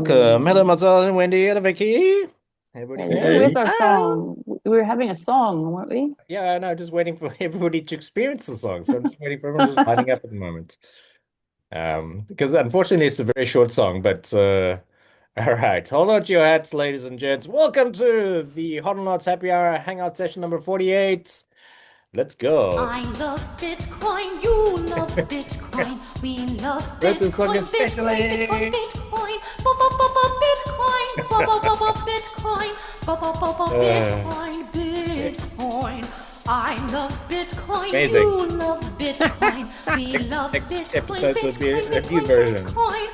Welcome. Hello, Hello. Mazel and Wendy and Vicky. Everybody Hello. good? Where's Hey, our Ah, song? We were having a song, weren't we? yeah, I know. Just waiting for everybody to experience the song. So I'm just waiting for everyone just lining up at the moment. Because unfortunately it's a very short song, but all right. Hold on to your hats, ladies and gents. Welcome to the Hodlnots Happy Hour Hangout session number 48. Let's go. I love Bitcoin, you love Bitcoin, we love Wrote this song Bitcoin, Bitcoin, Bitcoin, especially. Bitcoin, Bitcoin, Bitcoin, Uh, Bitcoin, Bitcoin. I love Bitcoin, Amazing. you love Bitcoin, we love Next Bitcoin, episode will be Bitcoin, a review Bitcoin, version. Bitcoin,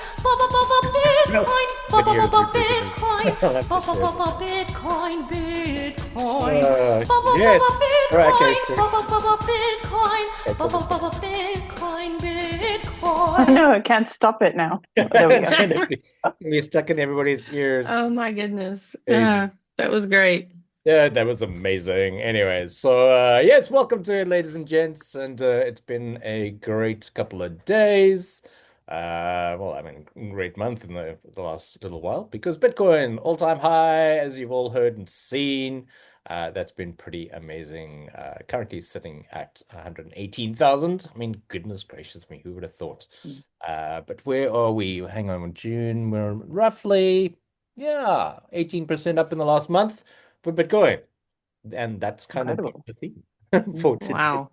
No, Bitcoin, videos review version. Bitcoin, I'll have to share this. Bitcoin, Bitcoin. Yes. All right, okay, Bitcoin, shush. Bitcoin, Okay, cool. Bitcoin, I Bitcoin. know, I can't stop it now. Oh, there we It's go. gonna be stuck in everybody's ears. Oh my goodness. Ages. That was great. Yeah, that was amazing. Anyways, so yes, welcome to it, ladies and gents, and it's been a great couple of days. Well, I mean, great month in the last little while because Bitcoin all-time high, as you've all heard and seen. That's been pretty amazing. Currently sitting at 118,000. I mean, goodness gracious me, who would have thought? But where are we? Hang on, June. We're roughly, yeah, 18% up in the last month for Bitcoin. And that's kind of been Incredible. the theme for today. Wow.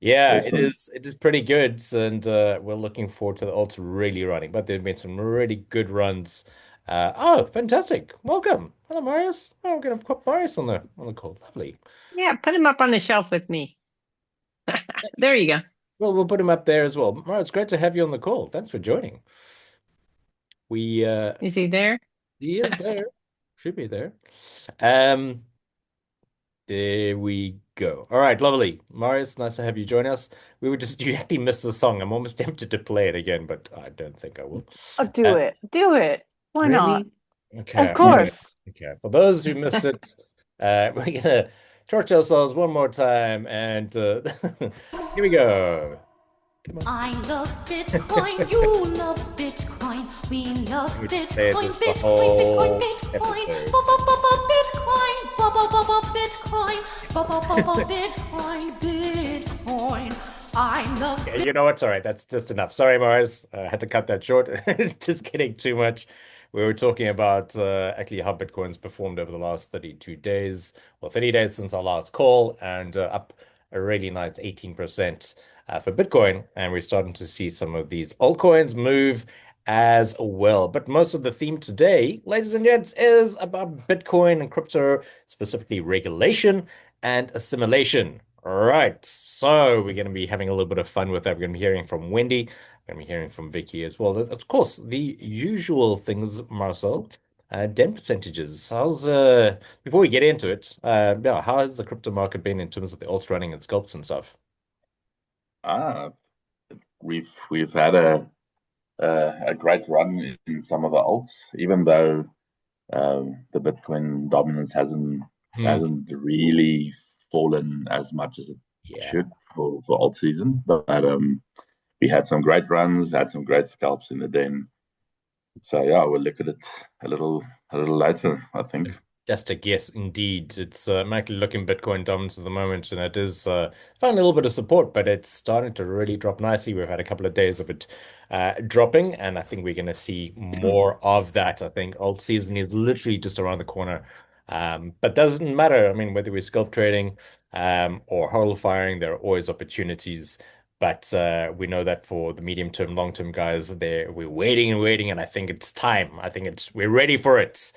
Yeah, it Awesome. is it is pretty good. And we're looking forward to the alts really running. But there have been some really good runs. Oh, fantastic. Welcome. Hello, Marius. Oh, I'm gonna put Marius on the call. Lovely. Yeah, put him up on the shelf with me. There you go. Well, we'll put him up there as well. Marius, it's great to have you on the call. Thanks for joining. We Is he there? He is there. Should be there. Um There we go. All right, lovely. Marius, nice to have you join us. We were just, you actually missed the song. I'm almost tempted to play it again, but I don't think I will. Oh, do Uh, it. Do it. Why not? really? Okay, Of I'm gonna, course. okay. For those who missed it, we're gonna torch ourselves one more time, and here we go. Come on. I love Bitcoin, you love Bitcoin, we love We just play Bitcoin, this the Bitcoin, Bitcoin, whole Bitcoin, episode. Bitcoin, Bitcoin, Bitcoin, Bitcoin. I love Yeah, you know what's all right. That's just enough. Sorry, Mars. I had to cut that short. It's just getting too much. We were talking about actually how Bitcoin's performed over the last 32 days, well, 30 days since our last call, and up a really nice 18% for Bitcoin. And we're starting to see some of these altcoins move as well. But most of the theme today, ladies and gents, is about Bitcoin and crypto, specifically regulation and assimilation. All right, so we're going to be having a little bit of fun with that. We're going to be hearing from Wendy. We're going to be hearing from Vicky as well. Of course, the usual things, Marcel. Den percentages. How's before we get into it, yeah, how has the crypto market been in terms of the alts running and scalps and stuff? Ah, we've had a great run in some of the alts, even though the Bitcoin dominance Hmm. hasn't really fallen as much as it Yeah. should for alt season. But we had some great runs, had some great scalps in the den. So yeah, we'll look at it a little later, I think. Just a guess, indeed. It's I'm actually looking Bitcoin dominance at the moment, and it is finding a little bit of support, but it's starting to really drop nicely. We've had a couple of days of it dropping, and I think we're going to see more of that. I think alt season is literally just around the corner. But doesn't matter. I mean, whether we're scalp trading or hodl firing, there are always opportunities. But we know that for the medium term, long term guys, there we're waiting and waiting, and I think it's time. I think it's we're ready for it.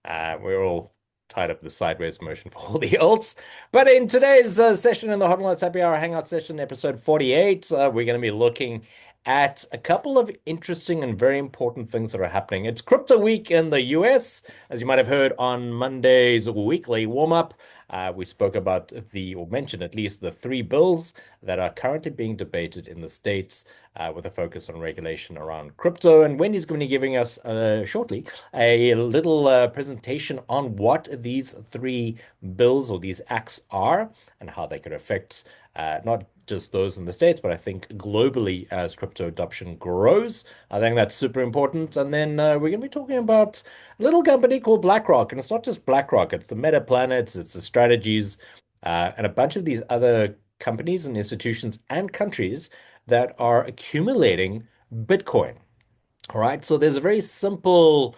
We're all tied up the sideways motion for all the alts. But in today's session in the Hodlnots Happy Hour Hangout session, episode 48, we're going to be looking at a couple of interesting and very important things that are happening. It's Crypto Week in the US. As you might have heard on Monday's weekly warm-up, we spoke about or mentioned at least the three bills that are currently being debated in the States with a focus on regulation around crypto. And Wendy's going to be giving us shortly a little presentation on what these three bills or these acts are and how they could affect not just those in the States, but I think globally as crypto adoption grows. I think that's super important. And then we're going to be talking about a little company called BlackRock. And it's not just BlackRock, it's the Meta Planets, it's the strategies, and a bunch of these other companies and institutions and countries that are accumulating Bitcoin. All right. So there's a very simple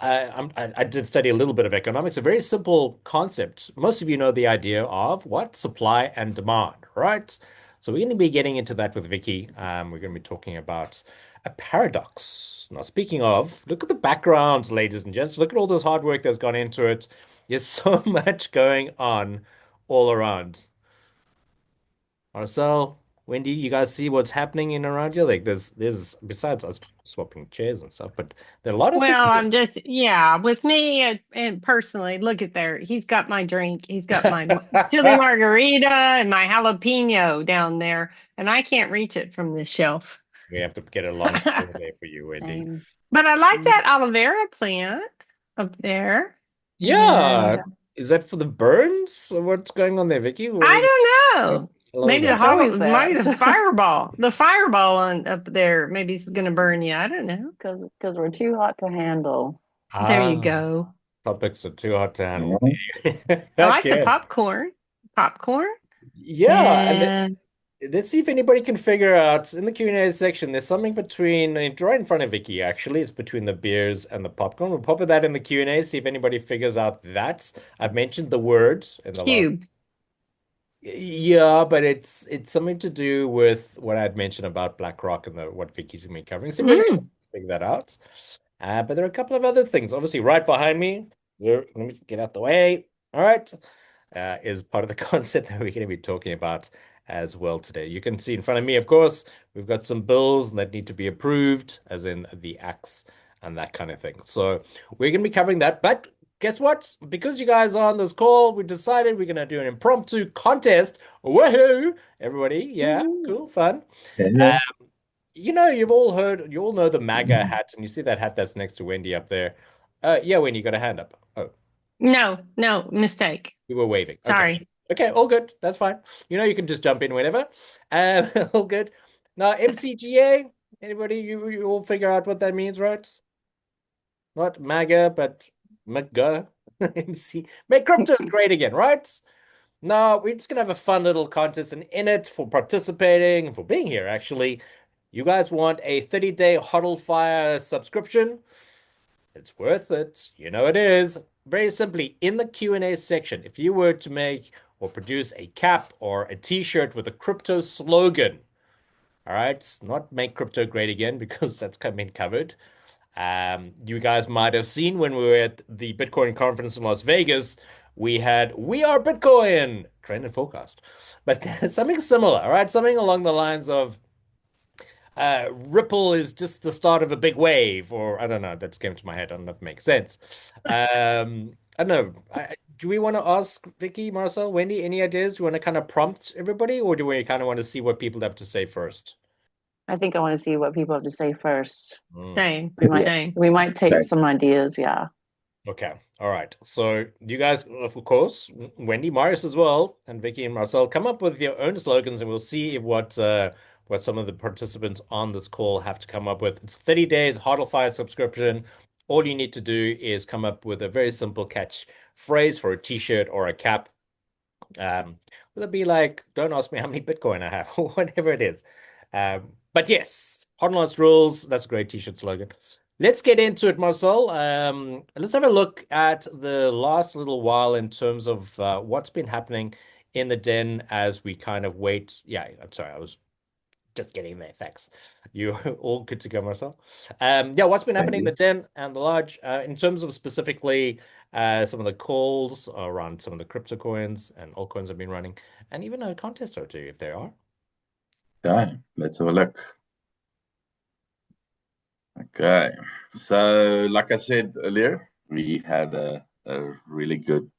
I did study a little bit of economics, a very simple concept. Most of you know the idea of what? Supply and demand, right? So we're going to be getting into that with Vicky. We're going to be talking about a paradox. Now, speaking of, look at the backgrounds, ladies and gents. Look at all this hard work that's gone into it. There's so much going on all around. Marcel, Wendy, you guys see what's happening in around you? Like there's besides us swapping chairs and stuff, but there are a lot of things. Well, I'm just, yeah, with me and personally, look at there. He's got my drink. He's got my chili margarita and my jalapeno down there, and I can't reach it from the shelf. We have to get a long story there for you, Wendy. Same. But I like that aloe vera plant up there. Yeah. And Is that for the burns? Or what's going on there, Vicky? I don't know. Hello Maybe there. It's always maybe the that. fireball on up there, maybe it's gonna burn you. I don't know. Because we're too hot to handle. There you Ah, go. topics are too hot to handle. Yeah. I like the Okay. popcorn, Yeah, and and let's see if anybody can figure out in the Q&A section. There's something between right in front of Vicky, actually. It's between the beers and the popcorn. We'll pop that in the Q&A, see if anybody figures out that. I've mentioned the words in the last. cube. Yeah, but it's something to do with what I'd mentioned about BlackRock and what Vicky's gonna be covering. So everybody Mm. else can figure that out. But there are a couple of other things. Obviously, right behind me, let me get out the way. All right, is part of the concept that we're going to be talking about as well today. You can see in front of me, of course, we've got some bills that need to be approved, as in the acts and that kind of thing. So we're going to be covering that. But guess what? Because you guys are on this call, we decided we're going to do an impromptu contest. Woohoo! Everybody, yeah, Woohoo. cool, fun. Yeah. You've all heard, you all know the MAGA hat, and you see that hat that's next to Wendy up there. Yeah, Wendy, you got a hand up. Oh, No, mistake. we were waving. Okay. Sorry. Okay, all good. That's fine. You can just jump in whenever. All good. Now, MCGA, anybody, you all figure out what that means, right? Not MAGA, but MAGA. MC. Make crypto great again, right? No, we're just gonna have a fun little contest, and in it for participating and for being here, actually, you guys want a 30-day HODL Fire subscription? It's worth it. You know it is. Very simply, in the Q&A section, if you were to make or produce a cap or a t-shirt with a crypto slogan, all right, not make crypto great again because that's been covered. You guys might have seen when we were at the Bitcoin conference in Las Vegas, we had "We are Bitcoin" trend and forecast, but something similar, all right, something along the lines of Ripple is just the start of a big wave, or I don't know, that just came to my head. I don't know if it makes sense. I don't know. Do we want to ask Vicky, Marcel, Wendy, any ideas? Do you want to kind of prompt everybody, or do we kind of want to see what people have to say first? I think I want to see what people have to say first. Mm. Same. We might Same. we might take Okay. some ideas, yeah. Okay. All right. So you guys, of course, Wendy, Marius as well, and Vicky and Marcel, come up with your own slogans, and we'll see if what some of the participants on this call have to come up with. It's 30 days HODL subscription. All you need to do is come up with a very simple catch phrase for a t-shirt or a cap. Will it be like, don't ask me how many Bitcoin I have, or whatever it is. But yes, Hodlnots rules. That's a great t-shirt slogan. Let's get into it, Marcel. Let's have a look at the last little while in terms of what's been happening in the den as we kind of wait. Yeah, I'm sorry, I was just getting there. Thanks. You all good to go, Marcel? Yeah, what's been Thank happening in the you. den and the large in terms of specifically some of the calls around some of the crypto coins and altcoins have been running, and even a contest or two if there are. Okay, let's have a look. Okay, so like I said earlier, we had a really good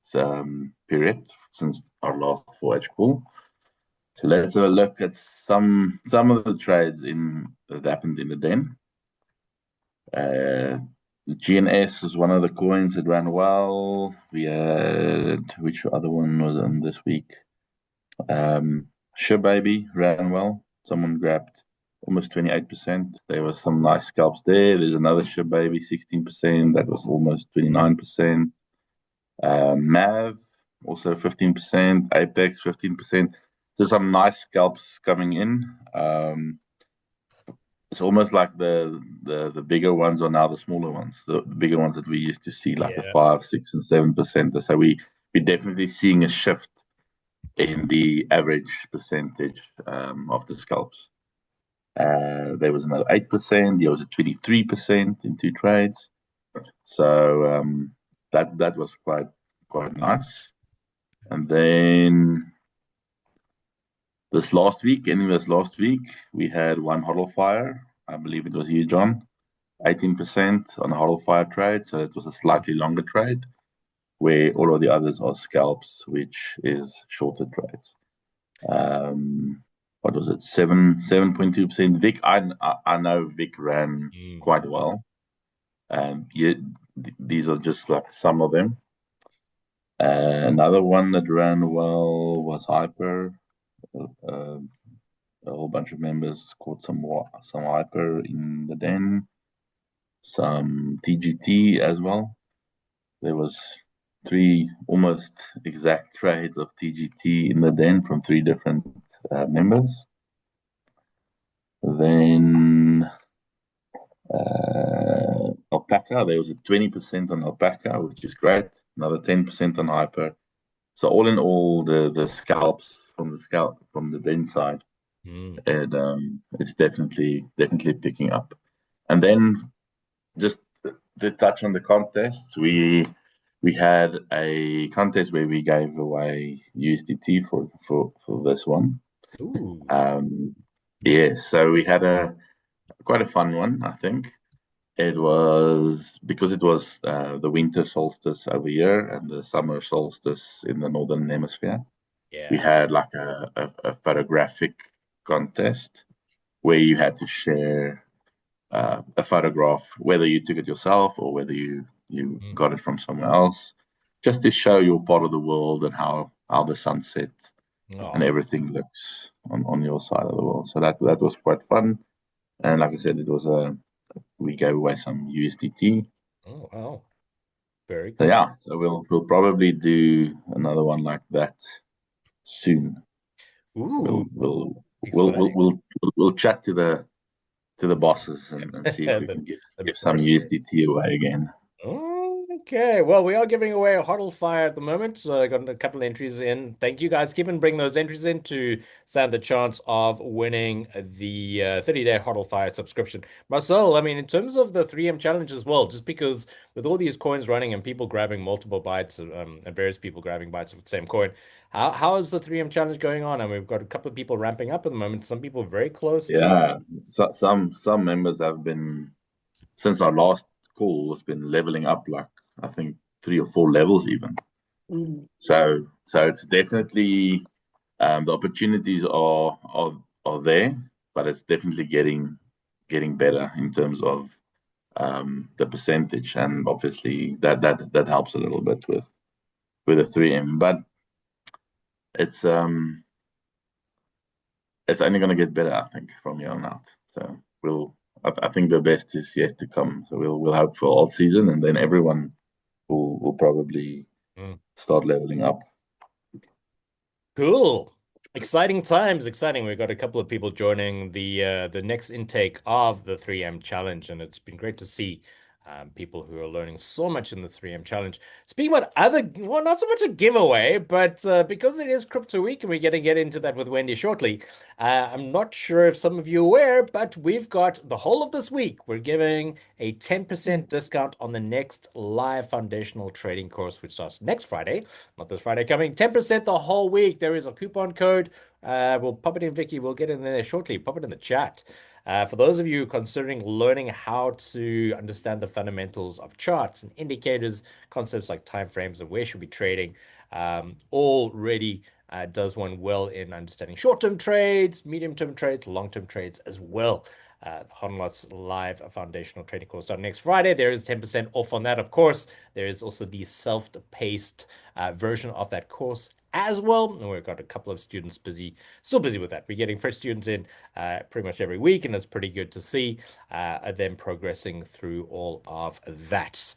period since our last 4H call. So let's have a look at some of the trades that happened in the den. The GNS was one of the coins that ran well. We had which other one was on this week? Baby ran well. Someone grabbed almost 28%. There was some nice scalps there. There's another Baby, 16%. That was almost 29%. Mav, also 15%. Apex, 15%. There's some nice scalps coming in. It's almost like the bigger ones are now the smaller ones. The bigger ones that we used to see, like the Yeah. 5, 6, and 7%. So we're definitely seeing a shift in the average percentage of the scalps. There was another 8%. There was a 23% in 2 trades. So that was quite nice. And then ending this last week, we had one Hodl Fire. I believe it was you, John. 18% on a Hodl Fire trade. So it was a slightly longer trade, where all of the others are scalps, which is shorter trades. What was it? 7.2%. Vic, I know Vic ran quite well. Yeah, these are just like some of them. Another one that ran well was Hyper. A whole bunch of members caught some Hyper in the den, some TGT as well. There was 3 almost exact trades of TGT in the den from 3 different members. Then Alpaca, there was a 20% on Alpaca, which is great. Another 10% on Hyper. So all in all, the scalps from the den side, it's definitely picking up. And then just to touch on the contests, we had a contest where we gave away USDT for this one. Ooh. Yes, so we had quite a fun one, I think. It was because it was the winter solstice over here and the summer solstice in the northern hemisphere. Yeah. We had like a photographic contest where you had to share a photograph, whether you took it yourself or whether you got it from somewhere else, just to show your part of the world and how the sunset and everything looks on your side of the world. So that was quite fun. And like I said, we gave away some USDT. Oh, wow. Very So cool. yeah, so we'll probably do another one like that soon. Ooh, exciting. We'll chat to the bosses and see if we can The give some boss. USDT away again. Okay, well, we are giving away a Hodl Fire at the moment. So I got a couple of entries in. Thank you guys. Keep on bringing those entries in to stand the chance of winning the 30-day Hodl Fire subscription. Marcel, I mean, in terms of the 3M challenge as well, just because with all these coins running and people grabbing multiple bites, and various people grabbing bites of the same coin, how is the 3M challenge going on? And we've got a couple of people ramping up at the moment. Some people very close to. Yeah, so, some members have been, since our last call, has been leveling up like I think 3 or 4 levels even. So it's definitely the opportunities are there, but it's definitely getting better in terms of the percentage, and obviously that helps a little bit with a 3M, but it's only going to get better, I think, from here on out. So I think the best is yet to come. So we'll hope for all season, and then everyone will probably start leveling up. Cool. Exciting times, exciting. We've got a couple of people joining the next intake of the 3M challenge, and it's been great to see people who are learning so much in the 3M challenge. Speaking about well, not so much a giveaway, but because it is Crypto Week and we're going to get into that with Wendy shortly, I'm not sure if some of you are aware, but we've got the whole of this week, we're giving a 10% discount on the next live foundational trading course, which starts next Friday, not this Friday coming. 10% the whole week. There is a coupon code. We'll pop it in, Vicky. We'll get in there shortly. Pop it in the chat. For those of you considering learning how to understand the fundamentals of charts and indicators, concepts like timeframes and where should be trading, already does one well in understanding short-term trades, medium-term trades, long-term trades as well. the Hodlnots live foundational training course starting next Friday. There is 10% off on that, of course. There is also the self-paced version of that course as well. And we've got a couple of students still busy with that. We're getting fresh students in pretty much every week, and it's pretty good to see them progressing through all of that.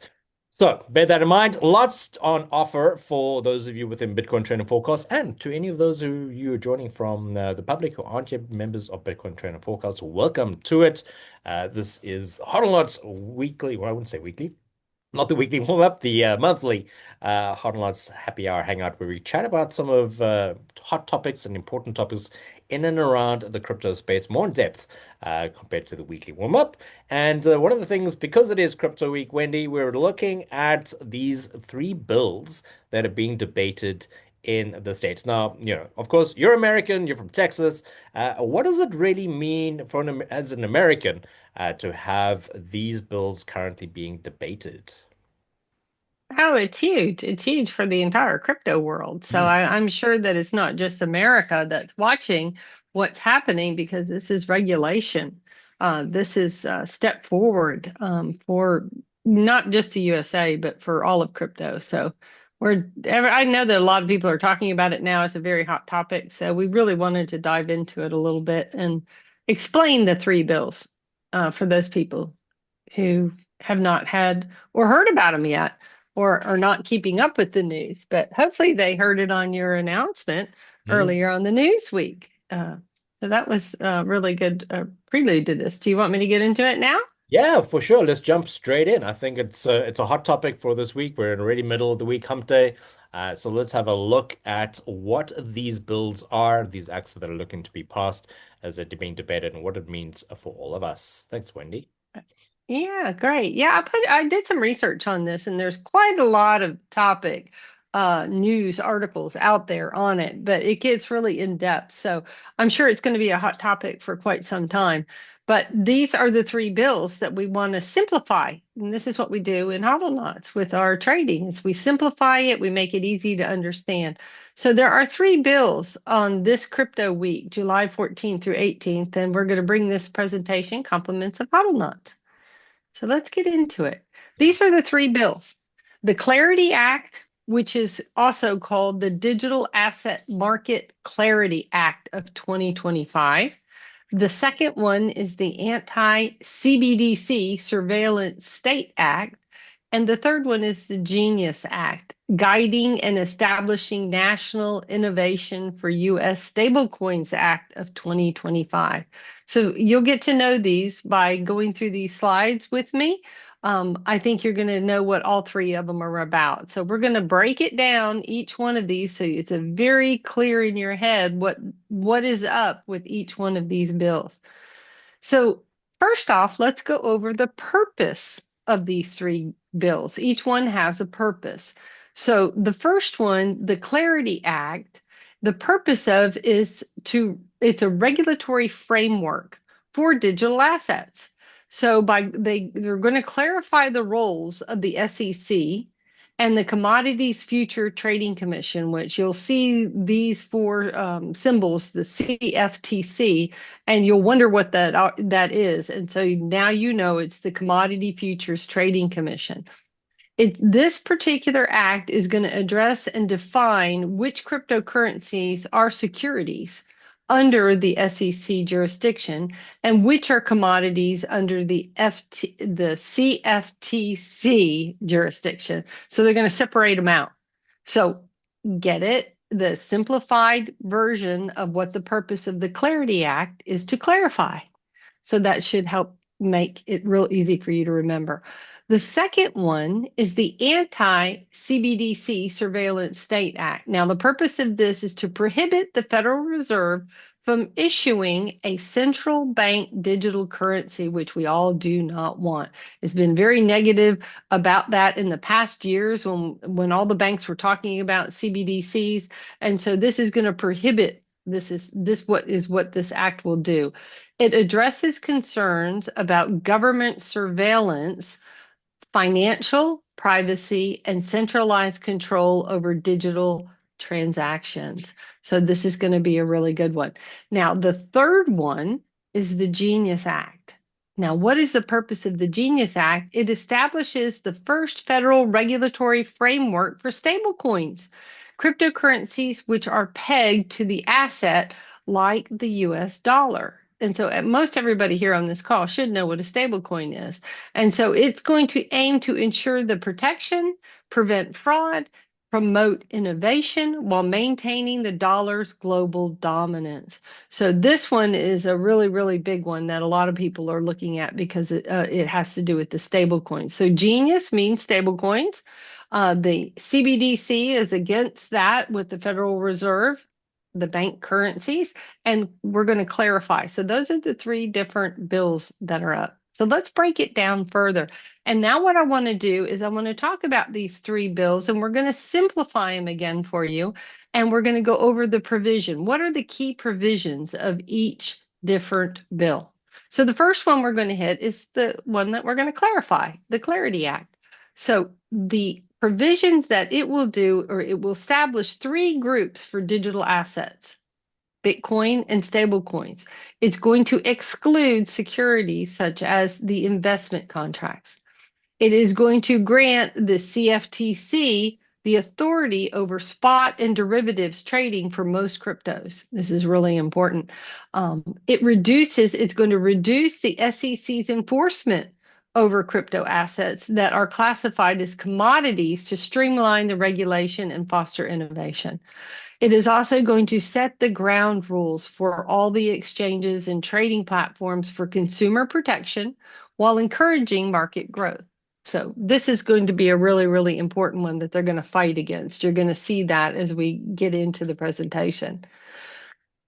So bear that in mind. Lots on offer for those of you within Bitcoin Trend and Forecast, and to any of those who you are joining from the public who aren't yet members of Bitcoin Trend and Forecast. Welcome to it. This is Hodlnots weekly. Well, I wouldn't say weekly. Not the weekly warm-up, the monthly Hodlnots Happy Hour Hangout, where we chat about some of hot topics and important topics in and around the crypto space more in depth compared to the weekly warm-up. And one of the things, because it is Crypto Week, Wendy, we're looking at these three bills that are being debated in the States. Now, of course, you're American, you're from Texas. What does it really mean as an American to have these bills currently being debated? Oh, it's huge. It's huge for the entire crypto world. So I'm sure that it's not just America that's watching what's happening, because this is regulation. This is a step forward for not just the USA, but for all of crypto. So I know that a lot of people are talking about it now. It's a very hot topic. So we really wanted to dive into it a little bit and explain the three bills for those people who have not had or heard about them yet, or are not keeping up with the news. But hopefully they heard it on your announcement earlier on the news week. So that was a really good prelude to this. Do you want me to get into it now? Yeah, for sure. Let's jump straight in. I think it's a hot topic for this week. We're in already middle of the week, hump day. So let's have a look at what these bills are, these acts that are looking to be passed as they're being debated, and what it means for all of us. Thanks, Wendy. Yeah, great. Yeah, I did some research on this, and there's quite a lot of topic news articles out there on it, but it gets really in depth. So I'm sure it's going to be a hot topic for quite some time. But these are the three bills that we want to simplify. And this is what we do in Hodlnots with our trading is we simplify it, we make it easy to understand. So there are three bills on this crypto week, July 14th through 18th, and we're going to bring this presentation compliments of Hodlnots. So let's get into it. These are the three bills. The Clarity Act, which is also called the Digital Asset Market Clarity Act of 2025. The second one is the Anti-CBDC Surveillance State Act. And the third one is the Genius Act, Guiding and Establishing National Innovation for U.S. Stablecoins Act of 2025. So you'll get to know these by going through these slides with me. I think you're going to know what all three of them are about. So we're going to break it down, each one of these, so it's a very clear in your head what is up with each one of these bills. So first off, let's go over the purpose of these three bills. Each one has a purpose. So the first one, the Clarity Act, the purpose of it's a regulatory framework for digital assets. So they're going to clarify the roles of the SEC and the Commodities Future Trading Commission, which you'll see these four symbols, the CFTC, and you'll wonder what that is. And so now you know it's the Commodity Futures Trading Commission. This particular act is going to address and define which cryptocurrencies are securities under the SEC jurisdiction and which are commodities under the CFTC jurisdiction. So they're going to separate them out. So get it? The simplified version of what the purpose of the Clarity Act is to clarify. So that should help make it real easy for you to remember. The second one is the Anti-CBDC Surveillance State Act. Now, the purpose of this is to prohibit the Federal Reserve from issuing a central bank digital currency, which we all do not want. It's been very negative about that in the past years when all the banks were talking about CBDCs. And so this is going to prohibit what this act will do. It addresses concerns about government surveillance, financial privacy, and centralized control over digital transactions. So this is going to be a really good one. Now, the third one is the Genius Act. Now, what is the purpose of the Genius Act? It establishes the first federal regulatory framework for stablecoins, cryptocurrencies which are pegged to the asset like the US dollar. And so most everybody here on this call should know what a stablecoin is. And so it's going to aim to ensure the protection, prevent fraud, promote innovation while maintaining the dollar's global dominance. So this one is a really, really big one that a lot of people are looking at because it has to do with the stable coins. So Genius means stable coins. The CBDC is against that with the Federal Reserve, the bank currencies, and we're going to clarify. So those are the three different bills that are up. So let's break it down further. And now what I want to do is I want to talk about these three bills, and we're going to simplify them again for you. And we're going to go over the provision. What are the key provisions of each different bill? So the first one we're going to hit is the one that we're going to clarify, the Clarity Act. So the provisions that it will do, or it will establish three groups for digital assets: Bitcoin and stablecoins. It's going to exclude securities such as the investment contracts. It is going to grant the CFTC the authority over spot and derivatives trading for most cryptos. This is really important. It's going to reduce the SEC's enforcement over crypto assets that are classified as commodities to streamline the regulation and foster innovation. It is also going to set the ground rules for all the exchanges and trading platforms for consumer protection while encouraging market growth. So this is going to be a really, really important one that they're going to fight against. You're going to see that as we get into the presentation.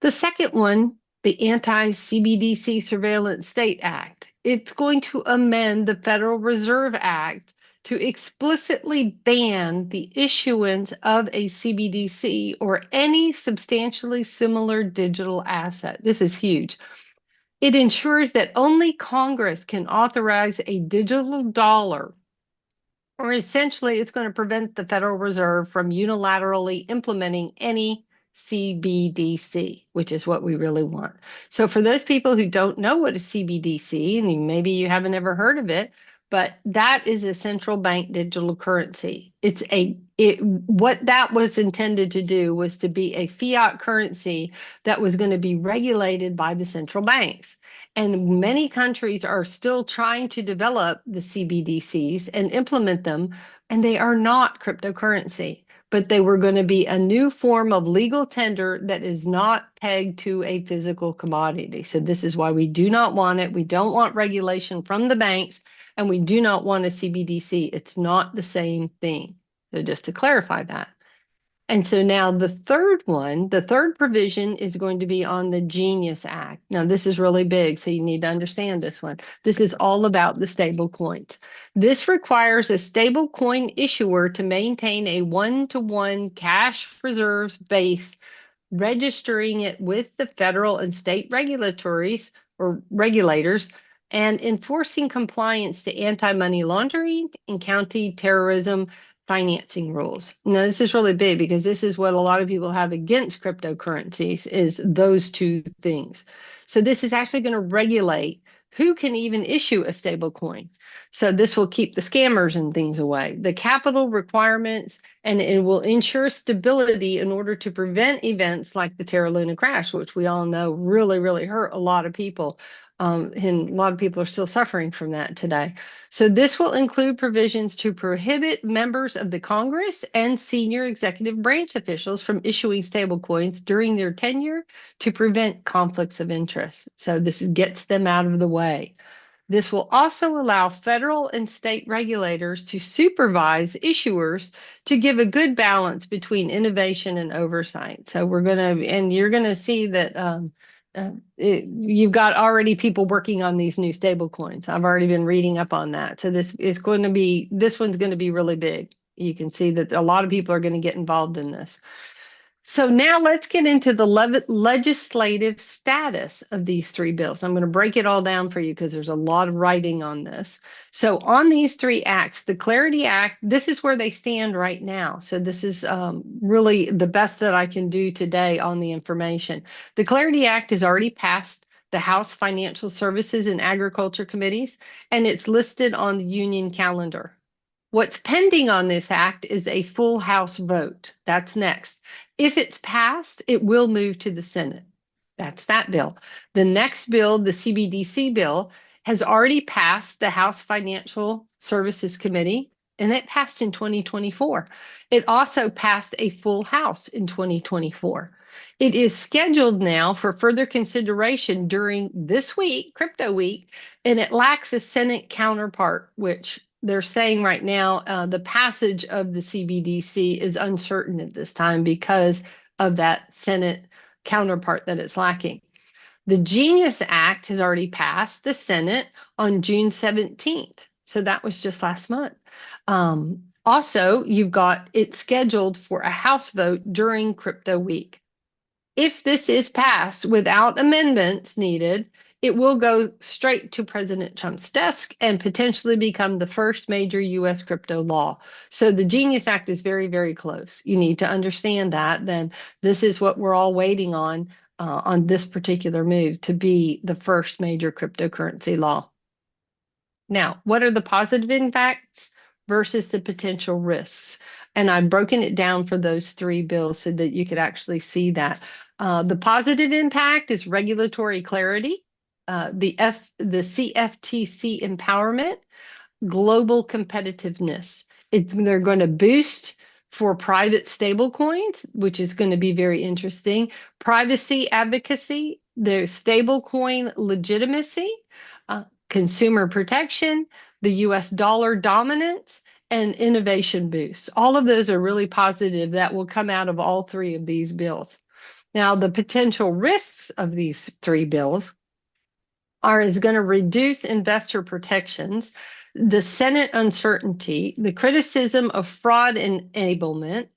The second one, the Anti-CBDC Surveillance State Act. It's going to amend the Federal Reserve Act to explicitly ban the issuance of a CBDC or any substantially similar digital asset. This is huge. It ensures that only Congress can authorize a digital dollar, or essentially it's going to prevent the Federal Reserve from unilaterally implementing any CBDC, which is what we really want. So for those people who don't know what a CBDC, and maybe you haven't ever heard of it, but that is a central bank digital currency. What that was intended to do was to be a fiat currency that was going to be regulated by the central banks. And many countries are still trying to develop the CBDCs and implement them, and they are not cryptocurrency, but they were going to be a new form of legal tender that is not pegged to a physical commodity. So this is why we do not want it. We don't want regulation from the banks, and we do not want a CBDC. It's not the same thing. So just to clarify that. And so now the third provision is going to be on the Genius Act. Now, this is really big, so you need to understand this one. This is all about the stable coins. This requires a stable coin issuer to maintain a one-to-one cash reserves base, registering it with the federal and state regulators, and enforcing compliance to anti-money laundering and counter-terrorism financing rules. Now, this is really big because this is what a lot of people have against cryptocurrencies, is those two things. So this is actually going to regulate who can even issue a stable coin. So this will keep the scammers and things away. The capital requirements, and it will ensure stability in order to prevent events like the Terra Luna crash, which we all know really, really hurt a lot of people. And a lot of people are still suffering from that today. So this will include provisions to prohibit members of the Congress and senior executive branch officials from issuing stablecoins during their tenure to prevent conflicts of interest. So this gets them out of the way. This will also allow federal and state regulators to supervise issuers to give a good balance between innovation and oversight. So you're going to see that you've got already people working on these new stable coins. I've already been reading up on that. So this one's going to be really big. You can see that a lot of people are going to get involved in this. So now let's get into the legislative status of these three bills. I'm going to break it all down for you because there's a lot of writing on this. So on these three acts, the Clarity Act, this is where they stand right now. So this is really the best that I can do today on the information. The Clarity Act is already passed the House Financial Services and Agriculture Committees, and it's listed on the union calendar. What's pending on this act is a full House vote. That's next. If it's passed, it will move to the Senate. That's that bill. The next bill, the CBDC bill, has already passed the House Financial Services Committee, and it passed in 2024. It also passed a full House in 2024. It is scheduled now for further consideration during this week, Crypto Week, and it lacks a Senate counterpart, which they're saying right now the passage of the CBDC is uncertain at this time because of that Senate counterpart that it's lacking. The Genius Act has already passed the Senate on June 17th. So that was just last month. Also, you've got it scheduled for a House vote during Crypto Week. If this is passed without amendments needed, it will go straight to President Trump's desk and potentially become the first major U.S. crypto law. So the Genius Act is very, very close. You need to understand that. Then this is what we're all waiting on this particular move to be the first major cryptocurrency law. Now, what are the positive impacts versus the potential risks? And I've broken it down for those three bills so that you could actually see that. The positive impact is regulatory clarity, the CFTC empowerment, global competitiveness. They're going to boost for private stablecoins, which is going to be very interesting. Privacy advocacy, the stablecoin legitimacy, consumer protection, the US dollar dominance, and innovation boost. All of those are really positive that will come out of all three of these bills. Now, the potential risks of these three bills is going to reduce investor protections, the Senate uncertainty, the criticism of fraud enablement,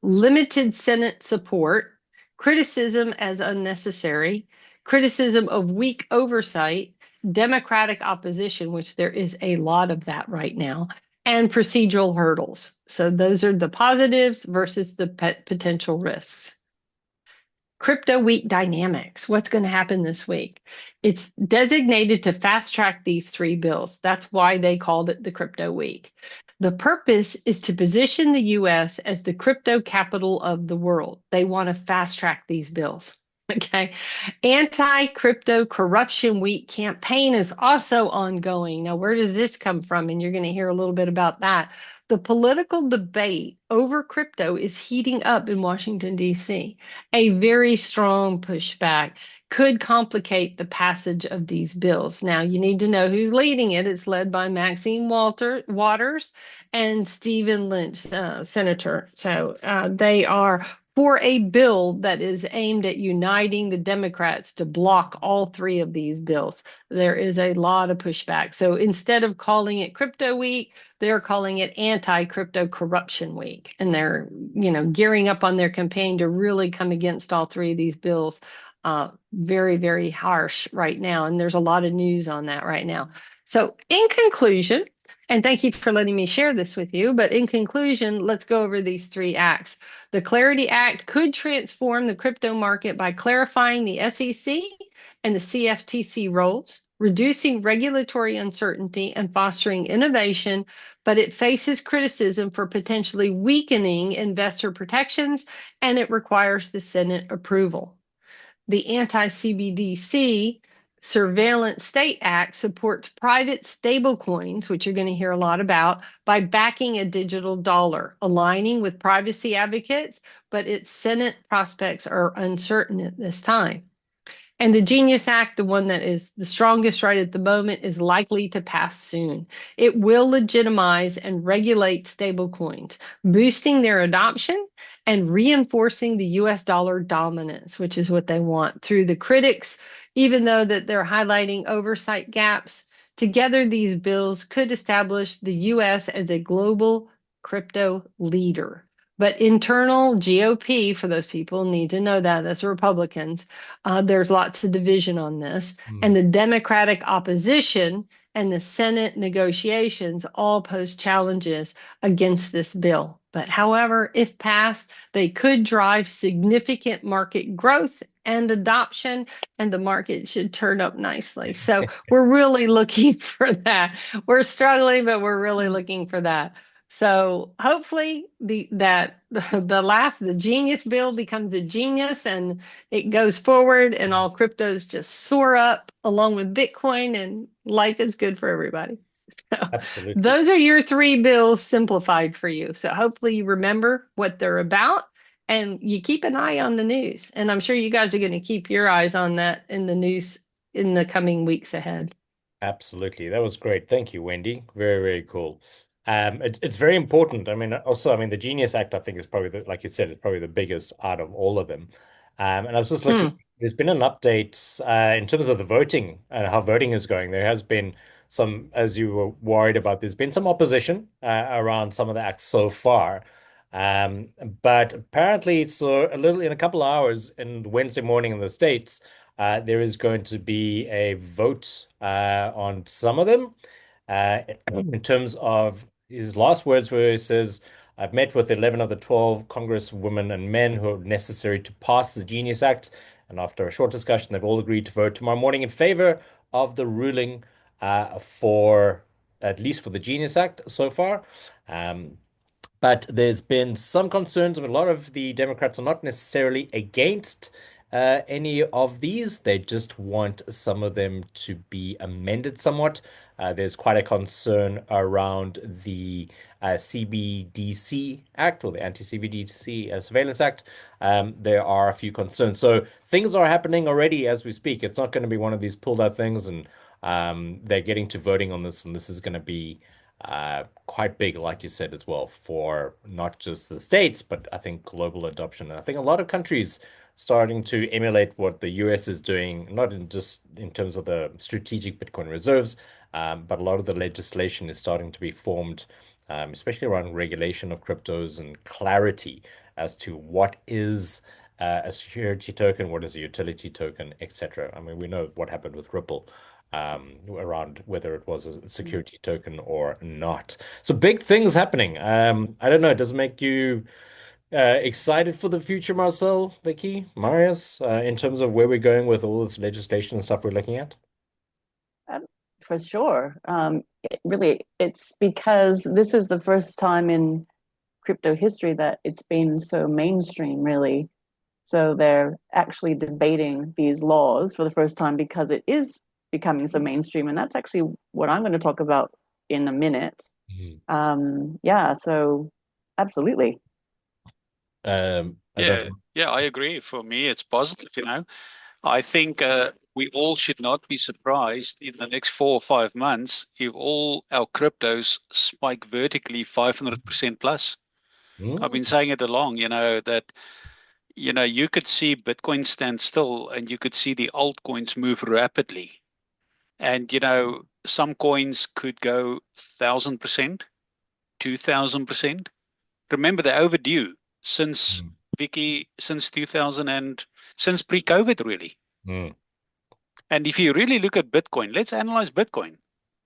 limited Senate support, criticism as unnecessary, criticism of weak oversight, Democratic opposition, which there is a lot of that right now, and procedural hurdles. So those are the positives versus the potential risks. Crypto Week dynamics. What's going to happen this week? It's designated to fast track these three bills. That's why they called it the Crypto Week. The purpose is to position the U.S. as the crypto capital of the world. They want to fast track these bills. Okay. Anti-crypto corruption week campaign is also ongoing. Now, where does this come from? And you're going to hear a little bit about that. The political debate over crypto is heating up in Washington, D.C. A very strong pushback could complicate the passage of these bills. Now, you need to know who's leading it. It's led by Maxine Waters and Stephen Lynch, senator. So they are for a bill that is aimed at uniting the Democrats to block all three of these bills. There is a lot of pushback. So instead of calling it Crypto Week, they're calling it Anti-Crypto Corruption Week. And they're, gearing up on their campaign to really come against all three of these bills. Very, very harsh right now. And there's a lot of news on that right now. So in conclusion, and thank you for letting me share this with you, but in conclusion, let's go over these three acts. The Clarity Act could transform the crypto market by clarifying the SEC and the CFTC roles, reducing regulatory uncertainty and fostering innovation, but it faces criticism for potentially weakening investor protections, and it requires the Senate approval. The Anti-CBDC Surveillance State Act supports private stablecoins, which you're going to hear a lot about, by backing a digital dollar, aligning with privacy advocates, but its Senate prospects are uncertain at this time. And the Genius Act, the one that is the strongest right at the moment, is likely to pass soon. It will legitimize and regulate stablecoins, boosting their adoption and reinforcing the US dollar dominance, which is what they want. Through the critics, even though that they're highlighting oversight gaps, together these bills could establish the US as a global crypto leader. But internal GOP, for those people, need to know that as Republicans, there's lots of division on this. And the Democratic opposition and the Senate negotiations all pose challenges against this bill. But however, if passed, they could drive significant market growth and adoption, and the market should turn up nicely. So we're really looking for that. We're struggling, but we're really looking for that. So hopefully the genius bill becomes a genius and it goes forward and all cryptos just soar up along with Bitcoin and life is good for everybody. So Absolutely. those are your three bills simplified for you. So hopefully you remember what they're about and you keep an eye on the news. And I'm sure you guys are going to keep your eyes on that in the news in the coming weeks ahead. Absolutely. That was great. Thank you, Wendy. Very, very cool. It's very important. I mean, also, I mean, the Genius Act, I think, is probably like you said, it's probably the biggest out of all of them. And I was just looking, Hmm. there's been an update in terms of the voting and how voting is going. There has been some, as you were worried about, there's been some opposition around some of the acts so far. Um, but apparently, so a little in a couple of hours in Wednesday morning in the States. There is going to be a vote on some of them. In terms of his last words, where he says, I've met with 11 of the 12 congresswomen and men who are necessary to pass the Genius Act. And after a short discussion, they've all agreed to vote tomorrow morning in favor of the ruling for at least for the Genius Act so far. Um, but there's been some concerns. A lot of the Democrats are not necessarily against any of these. They just want some of them to be amended somewhat. There's quite a concern around the CBDC Act or the Anti-CBDC Surveillance Act. There are a few concerns. So things are happening already as we speak. It's not going to be one of these pulled out things, and they're getting to voting on this, and this is going to be quite big, like you said as well, for not just the States, but I think global adoption. And I think a lot of countries starting to emulate what the US is doing, not in just in terms of the strategic Bitcoin reserves, but a lot of the legislation is starting to be formed, especially around regulation of cryptos and clarity as to what is a security token, what is a utility token, etc. I mean, we know what happened with Ripple around whether it was a security token or not. So big things happening. I don't know. Does it make you excited for the future, Marcel, Vicky, Marius, in terms of where we're going with all this legislation and stuff we're looking at? Um, for sure. It's because this is the first time in crypto history that it's been so mainstream, really. So they're actually debating these laws for the first time because it is becoming so mainstream. And that's actually what I'm going to talk about in a minute. Mhm. Yeah, so absolutely. I don't Yeah, yeah, I agree. For me, it's positive, you know. I think we all should not be surprised in the next 4 or 5 months if all our cryptos spike vertically 500% plus. I've know. been saying it along, that, you could see Bitcoin stand still and you could see the altcoins move rapidly. And, some coins could go 1,000%, 2,000%. Remember, they're overdue since Mm. Vicky, since 2000 and since pre-COVID, really. Mm. And if you really look at Bitcoin, let's analyze Bitcoin.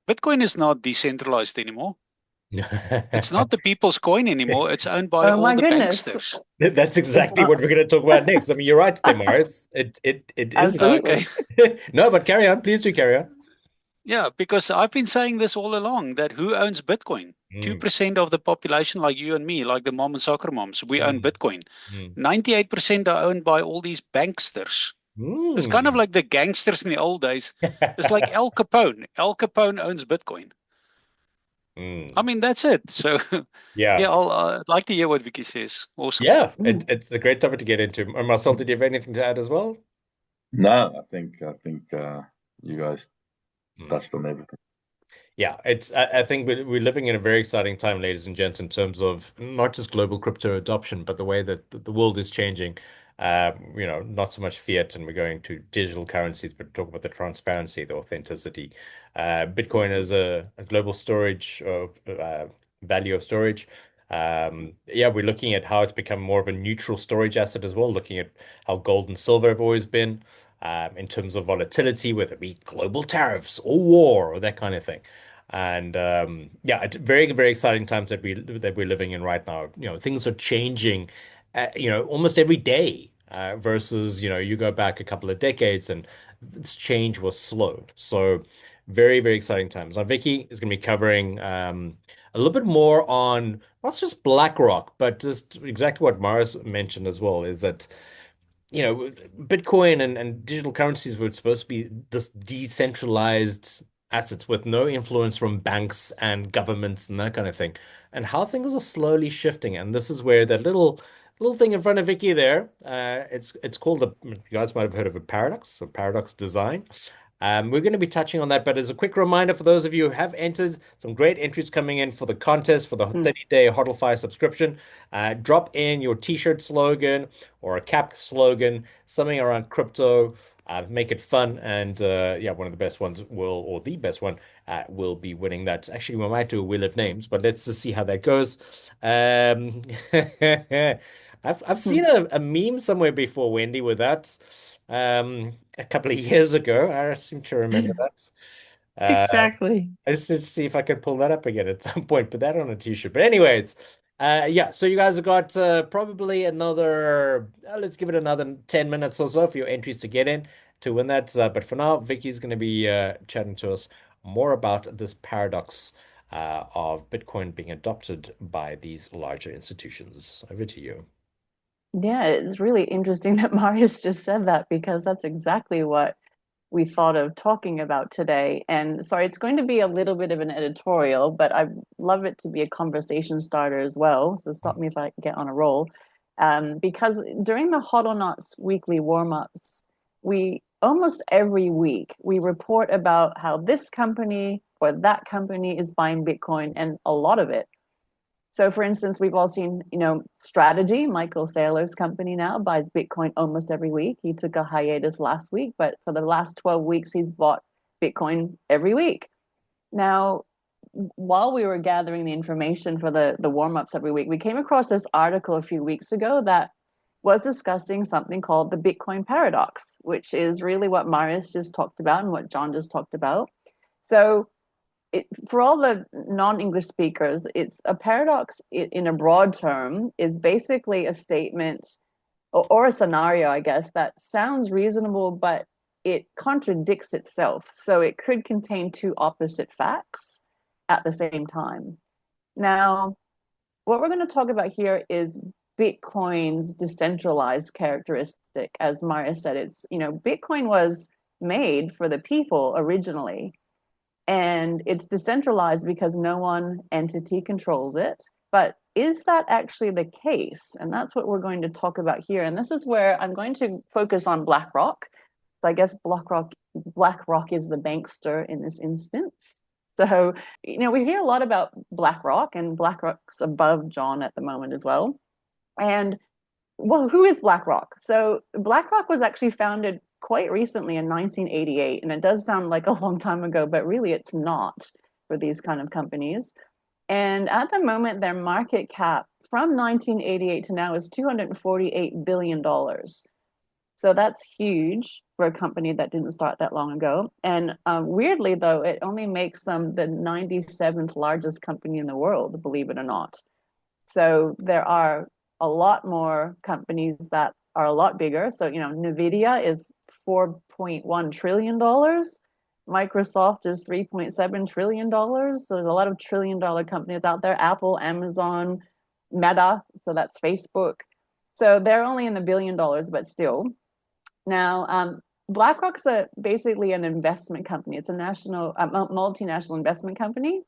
Bitcoin is not decentralized anymore. It's not the people's coin anymore. It's owned by Oh all my the goodness. banksters. That's It's exactly not what we're going to talk about next. I mean, you're right there, Morris. It isn't. Okay. absolutely. No, but carry on. Please do carry on. Yeah, because I've been saying this all along that who owns Bitcoin? Mm, 2% of the population, like you and me, like the mom and soccer moms, we own mm, Bitcoin. mm, 98% are owned by all these banksters. It's kind of mm. like the gangsters in the old days. It's like Al Capone. Al Capone owns Bitcoin. I Mm. mean, that's it. So, Yeah. yeah, I'd like to hear what Vicky says. Awesome. Yeah. Mm. It's a great topic to get into. Marcel, did you have anything to add as well? No, I think you guys Mm. touched on everything. Yeah, I think we're living in a very exciting time, ladies and gents, in terms of not just global crypto adoption, but the way that the world is changing. Not so much fiat, and we're going to digital currencies, but talk about the transparency, the authenticity. Bitcoin is a global storage of value of storage. Yeah, we're looking at how it's become more of a neutral storage asset as well, looking at how gold and silver have always been in terms of volatility, whether it be global tariffs or war or that kind of thing. And yeah, it's very, very exciting times that we're living in right now. Things are changing, almost every day. versus, you go back a couple of decades and this change was slow. So very, very exciting times. Now, Vicky is going to be covering a little bit more on not just BlackRock, but just exactly what Morris mentioned as well, is that Bitcoin and digital currencies were supposed to be this decentralized assets with no influence from banks and governments and that kind of thing. And how things are slowly shifting. And this is where that little thing in front of Vicky there, it's called you guys might have heard of a paradox or paradox design. We're going to be touching on that, but as a quick reminder for those of you who have entered, some great entries coming in for the contest for the 30-day HODLFI subscription. Drop in your t-shirt slogan or a cap slogan, something around crypto. Make it fun, and yeah, one of the best ones or the best one will be winning that. Actually, we might do a wheel of names, but let's just see how that goes. I've seen a meme somewhere before, Wendy, with that a couple of years ago. I seem to remember that. Exactly. I just need to see if I can pull that up again at some point. Put that on a t-shirt. But anyways, yeah. So you guys have got probably another. Let's give it another 10 minutes or so for your entries to get in to win that. But for now, Vicky's going to be chatting to us more about this paradox of Bitcoin being adopted by these larger institutions. Over to you. Yeah, it's really interesting that Marius just said that, because that's exactly what we thought of talking about today. And sorry, it's going to be a little bit of an editorial, but I love it to be a conversation starter as well. So stop me if I get on a roll. Because during the Hodlnots weekly warm-ups, we almost every week we report about how this company or that company is buying Bitcoin, and a lot of it. So for instance, we've all seen, Strategy, Michael Saylor's company now buys Bitcoin almost every week. He took a hiatus last week, but for the last 12 weeks, he's bought Bitcoin every week. Now, while we were gathering the information for the warm-ups every week, we came across this article a few weeks ago that was discussing something called the Bitcoin paradox, which is really what Marius just talked about and what John just talked about. So for all the non-English speakers, it's a paradox in a broad term is basically a statement or a scenario, I guess, that sounds reasonable, but it contradicts itself. So it could contain two opposite facts at the same time. Now, what we're going to talk about here is Bitcoin's decentralized characteristic. As Marius said, Bitcoin was made for the people originally. And it's decentralized because no one entity controls it. But is that actually the case? And that's what we're going to talk about here. And this is where I'm going to focus on BlackRock. So I guess BlackRock is the bankster in this instance. So, we hear a lot about BlackRock, and BlackRock's above John at the moment as well. And well, who is BlackRock? So BlackRock was actually founded quite recently in 1988, and it does sound like a long time ago, but really it's not for these kind of companies. And at the moment, their market cap from 1988 to now is $248 billion. So that's huge for a company that didn't start that long ago. And weirdly, though, it only makes them the 97th largest company in the world, believe it or not. So there are a lot more companies that are a lot bigger. So, NVIDIA is $4.1 trillion. Microsoft is $3.7 trillion. So there's a lot of trillion-dollar companies out there. Apple, Amazon, Meta, so that's Facebook. So they're only in the $1 billion, but still. Now, BlackRock's basically an investment company. It's a multinational investment company.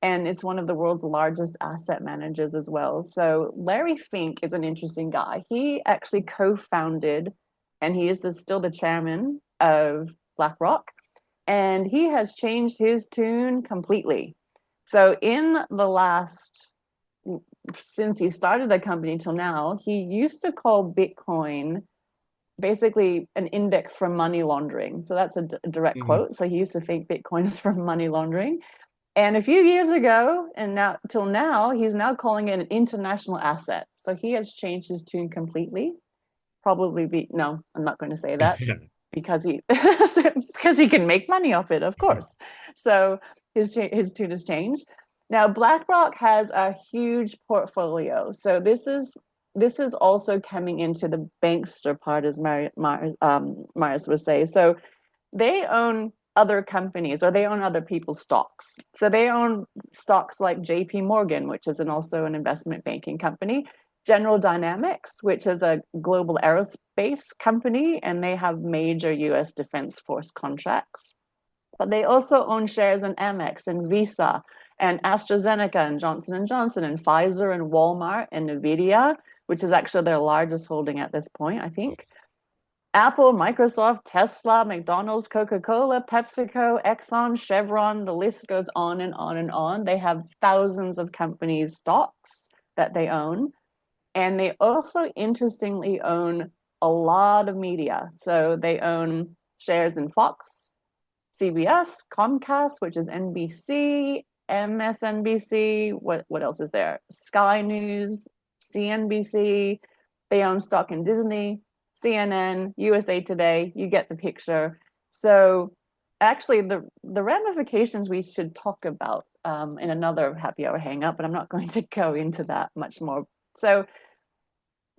And it's one of the world's largest asset managers as well. So Larry Fink is an interesting guy. He actually co-founded, and he is still the chairman of BlackRock, and he has changed his tune completely. So since he started the company till now, he used to call Bitcoin basically an index for money laundering. So that's a direct quote. So he used to think Bitcoin is for money laundering. And a few years ago, and now till now, he's now calling it an international asset. So he has changed his tune completely. No, I'm not going to say that because he can make money off it, of course. So his tune has changed. Now BlackRock has a huge portfolio. So this is this is also coming into the bankster part, as Marius would say. So they own other companies, or they own other people's stocks. So they own stocks like JP Morgan, which is also an investment banking company, General Dynamics, which is a global aerospace company, and they have major US Defense Force contracts. But they also own shares in Amex and Visa and AstraZeneca and Johnson & Johnson and Pfizer and Walmart and Nvidia, which is actually their largest holding at this point, I think. Apple, Microsoft, Tesla, McDonald's, Coca-Cola, PepsiCo, Exxon, Chevron, the list goes on and on and on. They have thousands of companies' stocks that they own. And they also, interestingly, own a lot of media. So they own shares in Fox, CBS, Comcast, which is NBC, MSNBC, what else is there? Sky News, CNBC. They own stock in Disney, CNN, USA Today. You get the picture. So actually, the ramifications we should talk about in another happy hour hangout, but I'm not going to go into that much more. So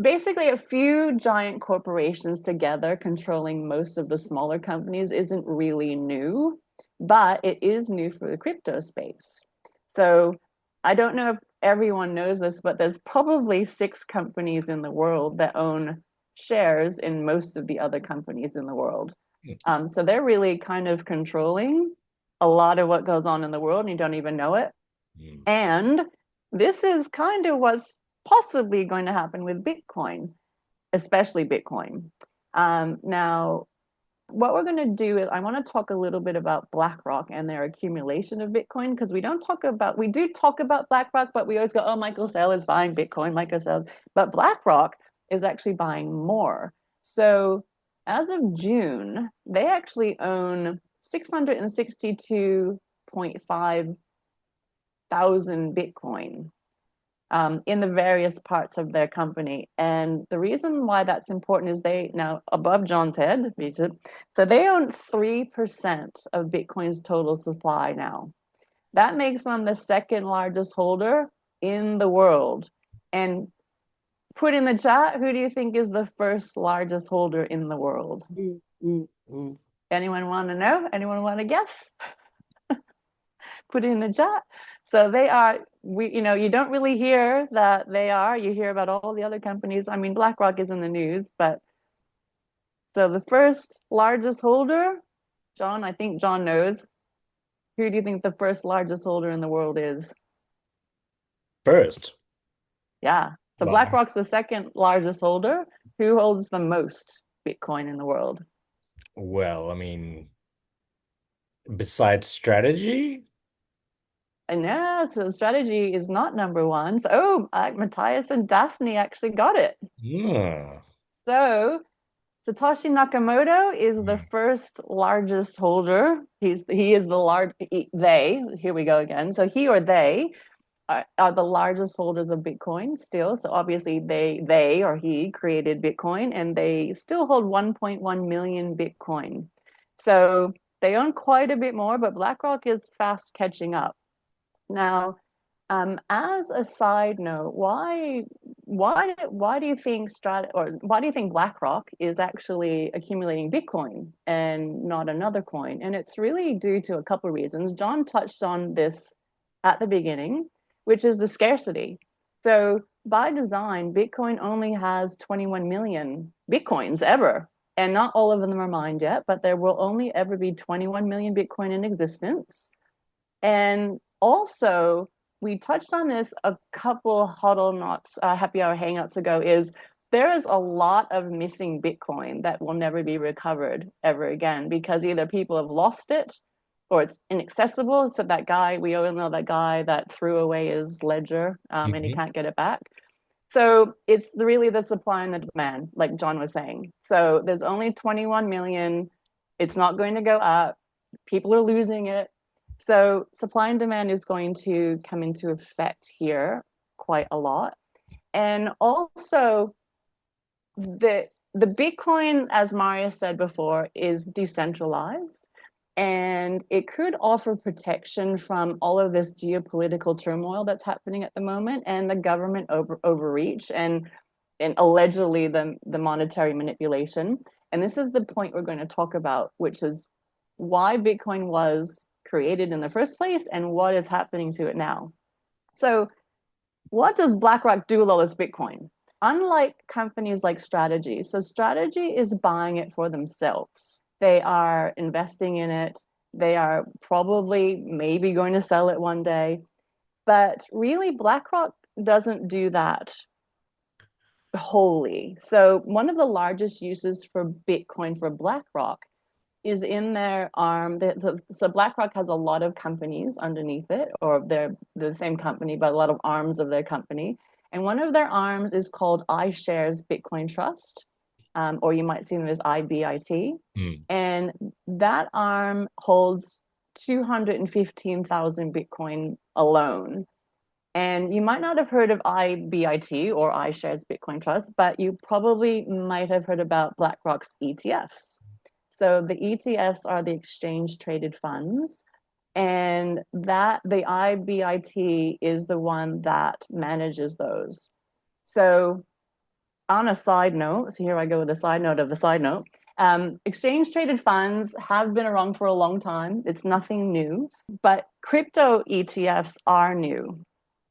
basically, a few giant corporations together controlling most of the smaller companies isn't really new, but it is new for the crypto space. So I don't know if everyone knows this, but there's probably 6 companies in the world that own shares in most of the other companies in the world. So they're really kind of controlling a lot of what goes on in the world, and you don't even know it. And this is kind of what's possibly going to happen with Bitcoin, especially Bitcoin. Now, what we're going to do is I want to talk a little bit about BlackRock and their accumulation of Bitcoin, because we do talk about BlackRock, but we always go, oh, Michael Saylor is buying Bitcoin, Michael Saylor. But BlackRock is actually buying more. So as of June, they actually own 662.5 thousand Bitcoin in the various parts of their company. And the reason why that's important is they now above John's head, so they own 3% of Bitcoin's total supply now. That makes them the second largest holder in the world. And put in the chat, who do you think is the first largest holder in the world? Anyone want to know? Anyone want to guess? Put it in the chat. So they are, you don't really hear that they are. You hear about all the other companies. I mean, BlackRock is in the news, but so the first largest holder, John, I think John knows. Who do you think the first largest holder in the world is? First. Yeah. So Wow. BlackRock's the second largest holder. Who holds the most Bitcoin in the world? Well, I mean, besides strategy? And yeah, so the strategy is not number one. So, Matthias and Daphne actually got it. Yeah. So Satoshi Nakamoto is the first largest holder. He is the large, they, here we go again. So he or they are the largest holders of Bitcoin still. So obviously they or he created Bitcoin, and they still hold 1.1 million Bitcoin. So they own quite a bit more, but BlackRock is fast catching up. Now, as a side note, why do you think why do you think BlackRock is actually accumulating Bitcoin and not another coin? And it's really due to a couple of reasons. John touched on this at the beginning, which is the scarcity. So by design, Bitcoin only has 21 million Bitcoins ever. And not all of them are mined yet, but there will only ever be 21 million Bitcoin in existence. And also, we touched on this a couple Hodlnots happy hour hangouts ago, is there is a lot of missing Bitcoin that will never be recovered ever again, because either people have lost it or it's inaccessible. So that guy, we all know that guy that threw away his ledger and he can't get it back. So it's really the supply and the demand, like John was saying. So there's only 21 million. It's not going to go up. People are losing it. So supply and demand is going to come into effect here quite a lot. And also the Bitcoin, as Maria said before, is decentralized, and it could offer protection from all of this geopolitical turmoil that's happening at the moment and the government overreach. And and allegedly the monetary manipulation. And this is the point we're going to talk about, which is why Bitcoin was created in the first place and what is happening to it now. So what does BlackRock do with all this Bitcoin? Unlike companies like Strategy, so Strategy is buying it for themselves. They are investing in it. They are probably maybe going to sell it one day. But really, BlackRock doesn't do that wholly. So one of the largest uses for Bitcoin for BlackRock is in their arm. So BlackRock has a lot of companies underneath it, or they're the same company, but a lot of arms of their company. And one of their arms is called iShares Bitcoin Trust, or you might see them as IBIT. And that arm holds 215,000 Bitcoin alone. And you might not have heard of IBIT or iShares Bitcoin Trust, but you probably might have heard about BlackRock's ETFs. So the ETFs are the exchange traded funds, and that the IBIT is the one that manages those. So on a side note, so here I go with a side note of the side note. Exchange traded funds have been around for a long time. It's nothing new, but crypto ETFs are new.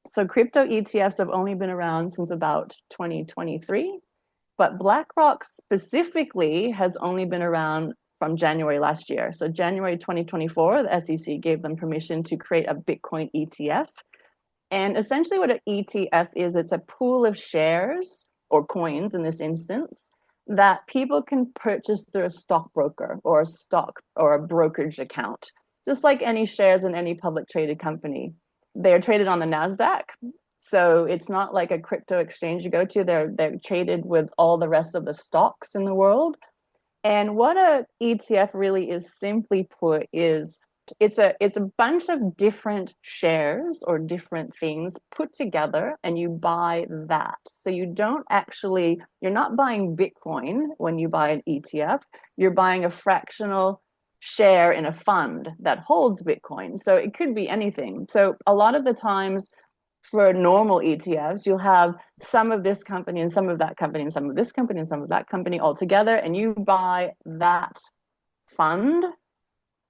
So crypto ETFs have only been around since about 2023, but BlackRock specifically has only been around from January last year. So January 2024, the SEC gave them permission to create a Bitcoin ETF. And essentially what an ETF is, it's a pool of shares or coins in this instance that people can purchase through a stockbroker or a stock or a brokerage account, just like any shares in any public traded company. They're traded on the NASDAQ. So it's not like a crypto exchange you go to. They're traded with all the rest of the stocks in the world. And what a ETF really is, simply put, is it's a bunch of different shares or different things put together, and you buy that. So you're not buying Bitcoin when you buy an ETF. You're buying a fractional share in a fund that holds Bitcoin. So it could be anything. So a lot of the times for normal ETFs, you'll have some of this company and some of that company and some of this company and some of that company all together, and you buy that fund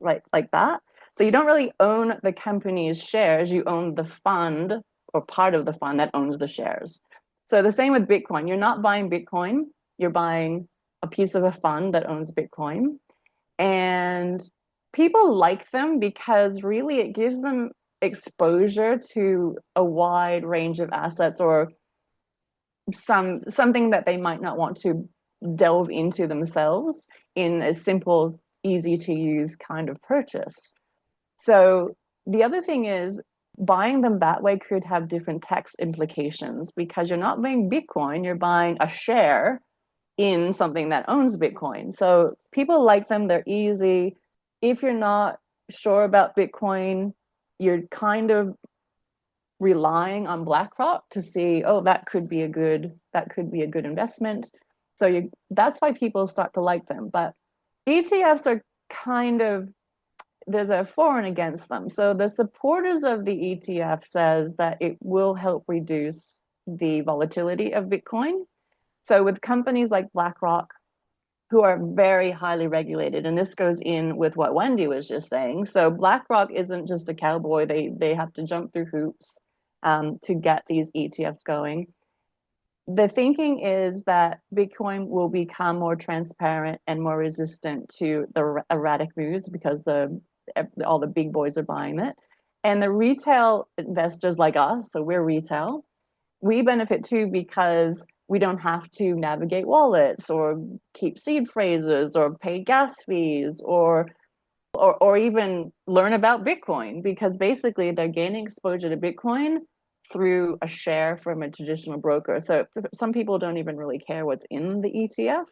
like that. So you don't really own the company's shares, you own the fund or part of the fund that owns the shares. So the same with Bitcoin. You're not buying Bitcoin, you're buying a piece of a fund that owns Bitcoin. And people like them because really it gives them exposure to a wide range of assets, or something that they might not want to delve into themselves in a simple, easy to use kind of purchase. So the other thing is, buying them that way could have different tax implications, because you're not buying Bitcoin, you're buying a share in something that owns Bitcoin. So people like them, they're easy. If you're not sure about Bitcoin, you're kind of relying on BlackRock to see, oh, that could be a good investment. So that's why people start to like them. But ETFs are kind of, there's a for and against them. So the supporters of the ETF says that it will help reduce the volatility of Bitcoin. So with companies like BlackRock, who are very highly regulated, and this goes in with what Wendy was just saying. So BlackRock isn't just a cowboy. They have to jump through hoops to get these ETFs going. The thinking is that Bitcoin will become more transparent and more resistant to the erratic moves, because all the big boys are buying it. And the retail investors like us, so we're retail, we benefit too, because we don't have to navigate wallets or keep seed phrases or pay gas fees or even learn about Bitcoin, because basically they're gaining exposure to Bitcoin through a share from a traditional broker. So some people don't even really care what's in the ETF.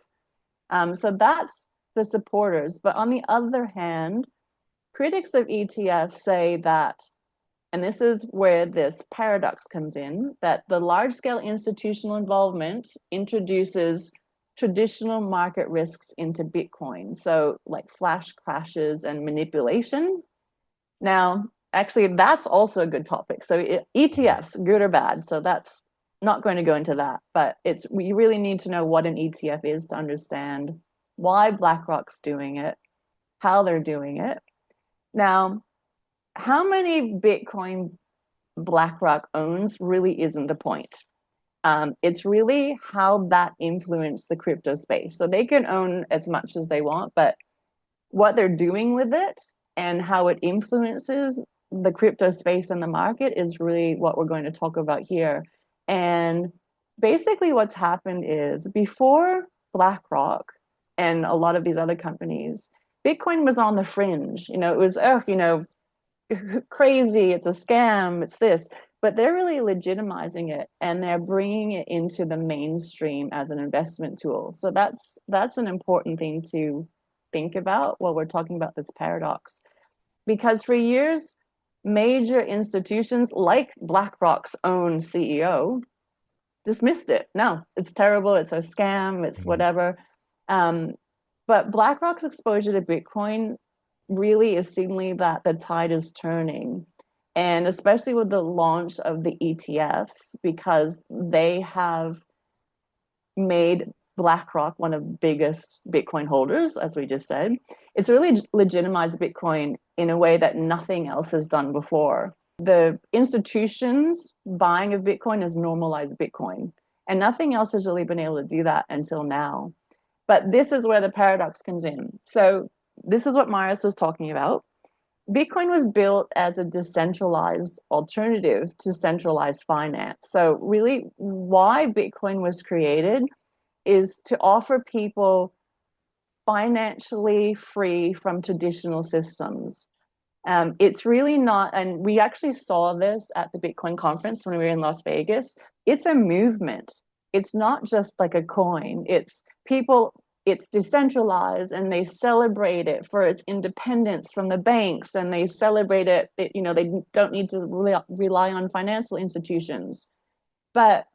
So that's the supporters. But on the other hand, critics of ETFs say that, and this is where this paradox comes in, that the large-scale institutional involvement introduces traditional market risks into Bitcoin. So like flash crashes and manipulation. Now, actually, that's also a good topic. So ETFs, good or bad. So that's not going to go into that, but we really need to know what an ETF is to understand why BlackRock's doing it, how they're doing it. Now, how many Bitcoin BlackRock owns really isn't the point. It's really how that influenced the crypto space. So they can own as much as they want, but what they're doing with it and how it influences the crypto space and the market is really what we're going to talk about here. And basically what's happened is before BlackRock and a lot of these other companies, Bitcoin was on the fringe. It was, crazy, it's a scam, it's this. But they're really legitimizing it and they're bringing it into the mainstream as an investment tool. So that's an important thing to think about while we're talking about this paradox. Because for years, major institutions like BlackRock's own CEO dismissed it. No, it's terrible, it's a scam, it's whatever. But BlackRock's exposure to Bitcoin really is signaling that the tide is turning. And especially with the launch of the ETFs, because they have made BlackRock one of the biggest Bitcoin holders, as we just said, it's really legitimized Bitcoin in a way that nothing else has done before. The institutions buying of Bitcoin has normalized Bitcoin, and nothing else has really been able to do that until now. But this is where the paradox comes in. So this is what Marius was talking about. Bitcoin was built as a decentralized alternative to centralized finance. So really why Bitcoin was created is to offer people financially free from traditional systems. It's really not, and we actually saw this at the Bitcoin conference when we were in Las Vegas. It's a movement. It's not just like a coin. It's decentralized and they celebrate it for its independence from the banks and they celebrate it, they don't need to rely on financial institutions. But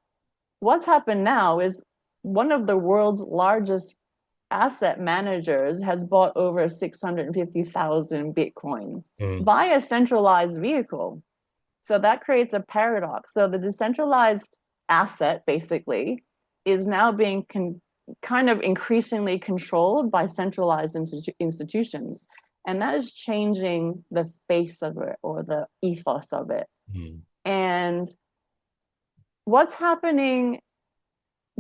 what's happened now is one of the world's largest asset managers has bought over 650,000 Bitcoin by a centralized vehicle. So that creates a paradox. So the decentralized asset basically is now being kind of increasingly controlled by centralized institutions. And that is changing the face of it or the ethos of it. And what's happening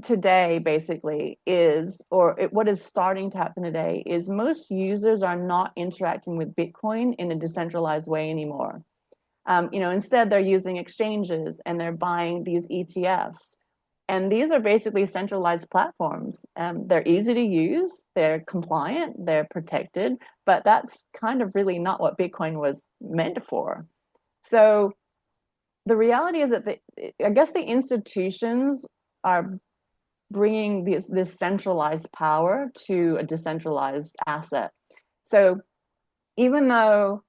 today basically is, what is starting to happen today is most users are not interacting with Bitcoin in a decentralized way anymore. Instead they're using exchanges and they're buying these ETFs. And these are basically centralized platforms. They're easy to use, they're compliant, they're protected, but that's kind of really not what Bitcoin was meant for. So the reality is that I guess the institutions are bringing this centralized power to a decentralized asset. So even though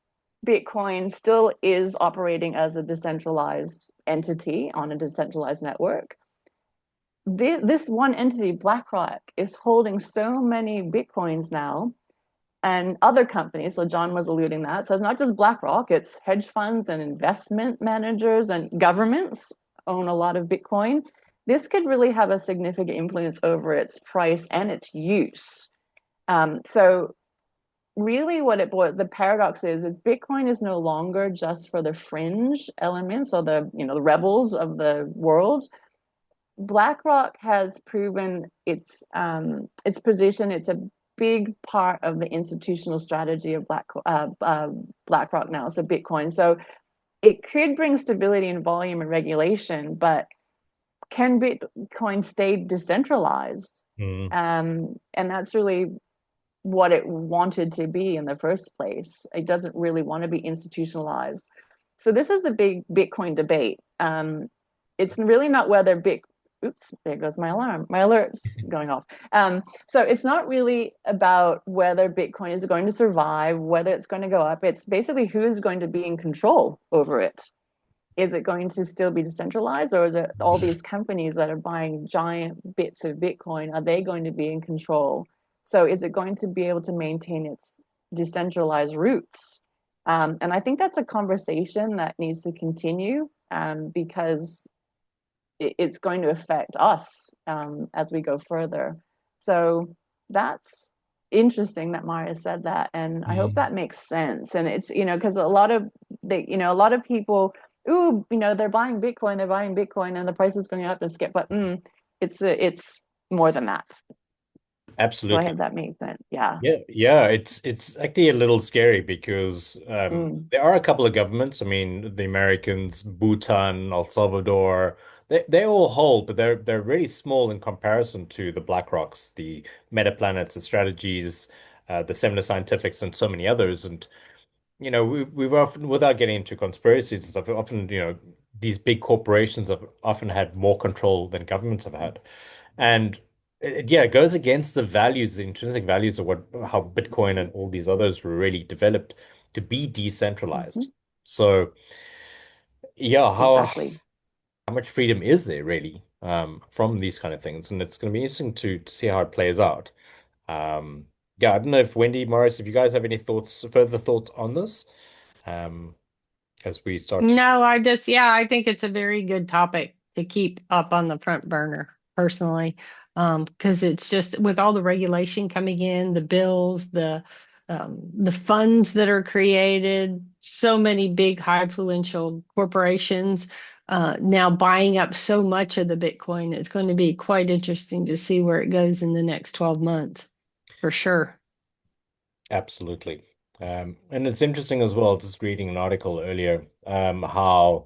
Bitcoin still is operating as a decentralized entity on a decentralized network, this one entity, BlackRock, is holding so many Bitcoins now, and other companies, so John was alluding that, so it's not just BlackRock, it's hedge funds and investment managers and governments own a lot of Bitcoin. This could really have a significant influence over its price and its use. So really the paradox is Bitcoin is no longer just for the fringe elements or the rebels of the world. BlackRock has proven its position. It's a big part of the institutional strategy of BlackRock now, so Bitcoin. So it could bring stability and volume and regulation, but can Bitcoin stay decentralized? And that's really what it wanted to be in the first place. It doesn't really want to be institutionalized. So this is the big Bitcoin debate. It's really not whether oops, there goes my alarm. My alert's going off. So it's not really about whether Bitcoin is going to survive, whether it's going to go up. It's basically who's going to be in control over it. Is it going to still be decentralized, or is it all these companies that are buying giant bits of Bitcoin, are they going to be in control? So is it going to be able to maintain its decentralized roots? And I think that's a conversation that needs to continue because it's going to affect us as we go further. So that's interesting that Maya said that, and I hope Mm. that makes sense. And it's, because a lot of a lot of people, ooh, they're buying Bitcoin, and the price is going up and skip. But it's more than that. Go Absolutely. ahead, that makes sense. Yeah. Yeah, it's actually a little scary because Mm. there are a couple of governments. I mean, the Americans, Bhutan, El Salvador, they all hold, but they're really small in comparison to the BlackRocks, the Metaplanets, the Strategies, the Semler Scientifics, and so many others. And we've often, without getting into conspiracies and stuff, often, these big corporations have often had more control than governments have had. And yeah, it goes against the values, the intrinsic values of how Bitcoin and all these others were really developed to be Hmm. decentralized. So yeah, Exactly. how much freedom is there really from these kind of things? And it's going to be interesting to see how it plays out. Um, yeah, I don't know if Wendy, Morris, if you guys have any further thoughts on this, um, as we start. No, yeah, I think it's a very good topic to keep up on the front burner personally. Because it's just with all the regulation coming in, the bills, the funds that are created, so many big high influential corporations now buying up so much of the Bitcoin. It's going to be quite interesting to see where it goes in the next 12 months, for sure. Absolutely. And it's interesting as well, just reading an article earlier, how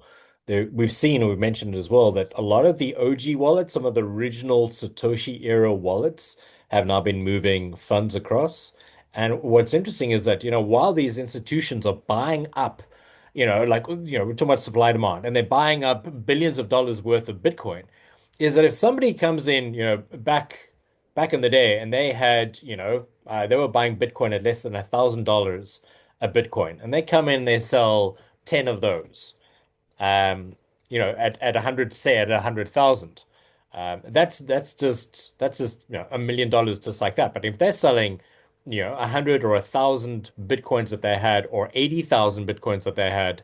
we've seen, or we've mentioned as well, that a lot of the OG wallets, some of the original Satoshi era wallets, have now been moving funds across. And what's interesting is that, while these institutions are buying up, we're talking about supply demand, and they're buying up billions of dollars worth of Bitcoin, is that if somebody comes in, back in the day, and they were buying Bitcoin at less than $1,000 a Bitcoin, and they come in, they sell 10 of those, um, at 100, say at 100,000. That's just $1 million just like that. But if they're selling, 100 or 1,000 Bitcoins that they had, or 80,000 Bitcoins that they had,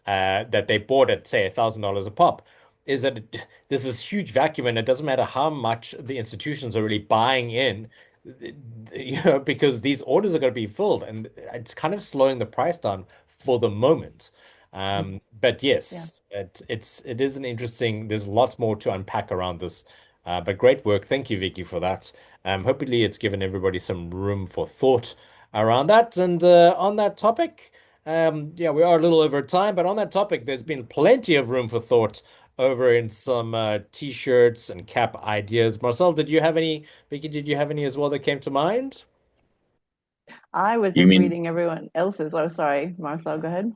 that they bought at, say, $1,000 a pop, is that there's this huge vacuum, and it doesn't matter how much the institutions are really buying in, because these orders are going to be filled, and it's kind of slowing the price down for the moment. But Yeah. yes, it is an interesting. There's lots more to unpack around this, but great work. Thank you, Vicky, for that. Hopefully, it's given everybody some room for thought around that. And on that topic. Yeah, we are a little over time, but on that topic, there's been plenty of room for thought over in some t-shirts and cap ideas. Marcel, did you have any? Vicky, did you have any as well that came to mind? I was You just mean, reading everyone else's. Oh, sorry, Marcel, go ahead.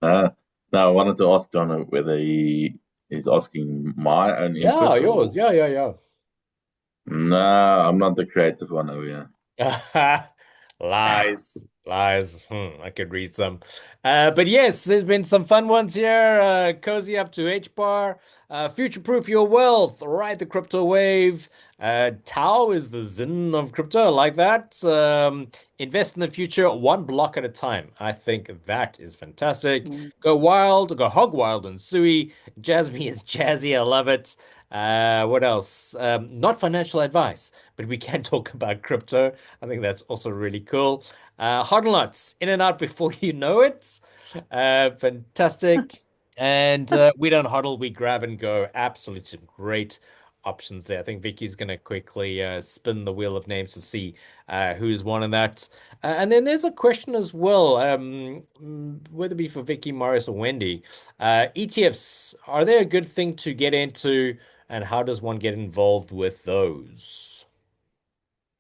uh, no, I wanted to ask John whether he is asking my own Yeah, input yours. or Yeah, yeah, no, I'm not the creative one over here. yeah. Lies, lies. I could read some. But yes, there's been some fun ones here. Cozy up to H bar. Future-proof your wealth. Ride the crypto wave. Tau is the Zen of crypto. I like that. Invest in the future one block at a time. I think that is fantastic. Mm. Go wild. Go hog wild and Sui. Jasmine is jazzy. I love it. What else? Not financial advice, but we can talk about crypto. I think that's also really cool. Hodlnots, in and out before you know it. Fantastic. And we don't hodl, we grab and go. Absolutely great options there. I think Vicky's going to quickly spin the wheel of names to see who's won in that. And then there's a question as well, whether it be for Vicky, Morris, or Wendy. ETFs, are they a good thing to get into, and how does one get involved with those?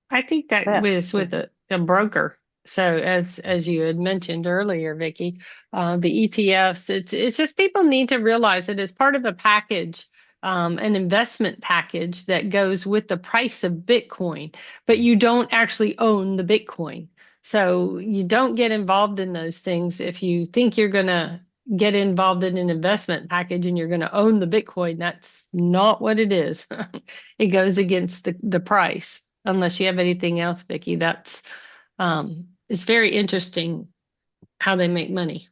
I think that Yeah. was with a broker. So as you had mentioned earlier, Vicky, the ETFs, it's just people need to realize it as part of a package, an investment package that goes with the price of Bitcoin, but you don't actually own the Bitcoin. So you don't get involved in those things if you think you're gonna get involved in an investment package and you're going to own the Bitcoin. That's not what it is. It goes against the price. Unless you have anything else, Vicky, it's very interesting how they make money.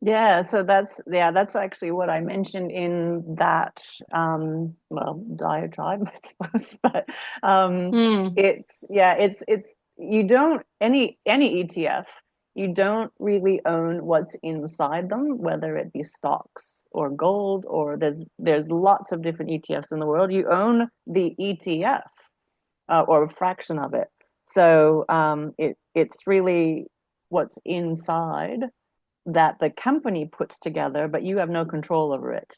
Yeah, so that's actually what I mentioned in that well, diatribe, I suppose. But Hmm. it's you don't any ETF, you don't really own what's inside them, whether it be stocks or gold, or there's lots of different ETFs in the world. You own the ETF, or a fraction of it. So it's really what's inside that the company puts together, but you have no control over it.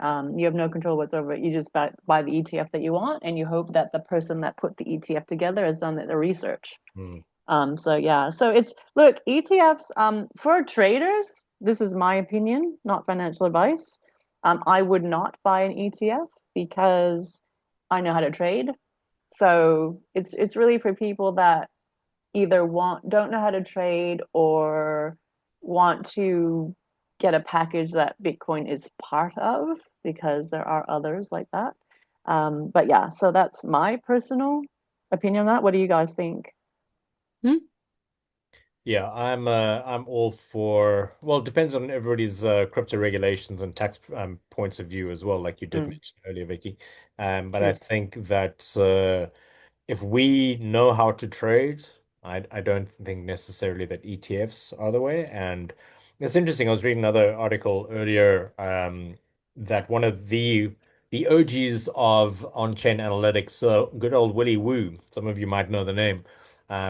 You have no control whatsoever. You just buy the ETF that you want, and you hope that the person that put the ETF together has done the research. Hmm. So yeah, so it's look, ETFs for traders. This is my opinion, not financial advice. I would not buy an ETF because I know how to trade. So it's really for people that either don't know how to trade or want to get a package that Bitcoin is part of, because there are others like that. But yeah, so that's my personal opinion on that. What do you guys think? Hmm. Yeah, I'm all for, well, it depends on everybody's crypto regulations and tax points of view as well, like you did Mm, mention earlier, Vicky. But I true. think that if we know how to trade, I don't think necessarily that ETFs are the way. And it's interesting. I was reading another article earlier that one of the OGs of on-chain analytics, good old Willy Woo, some of you might know the name,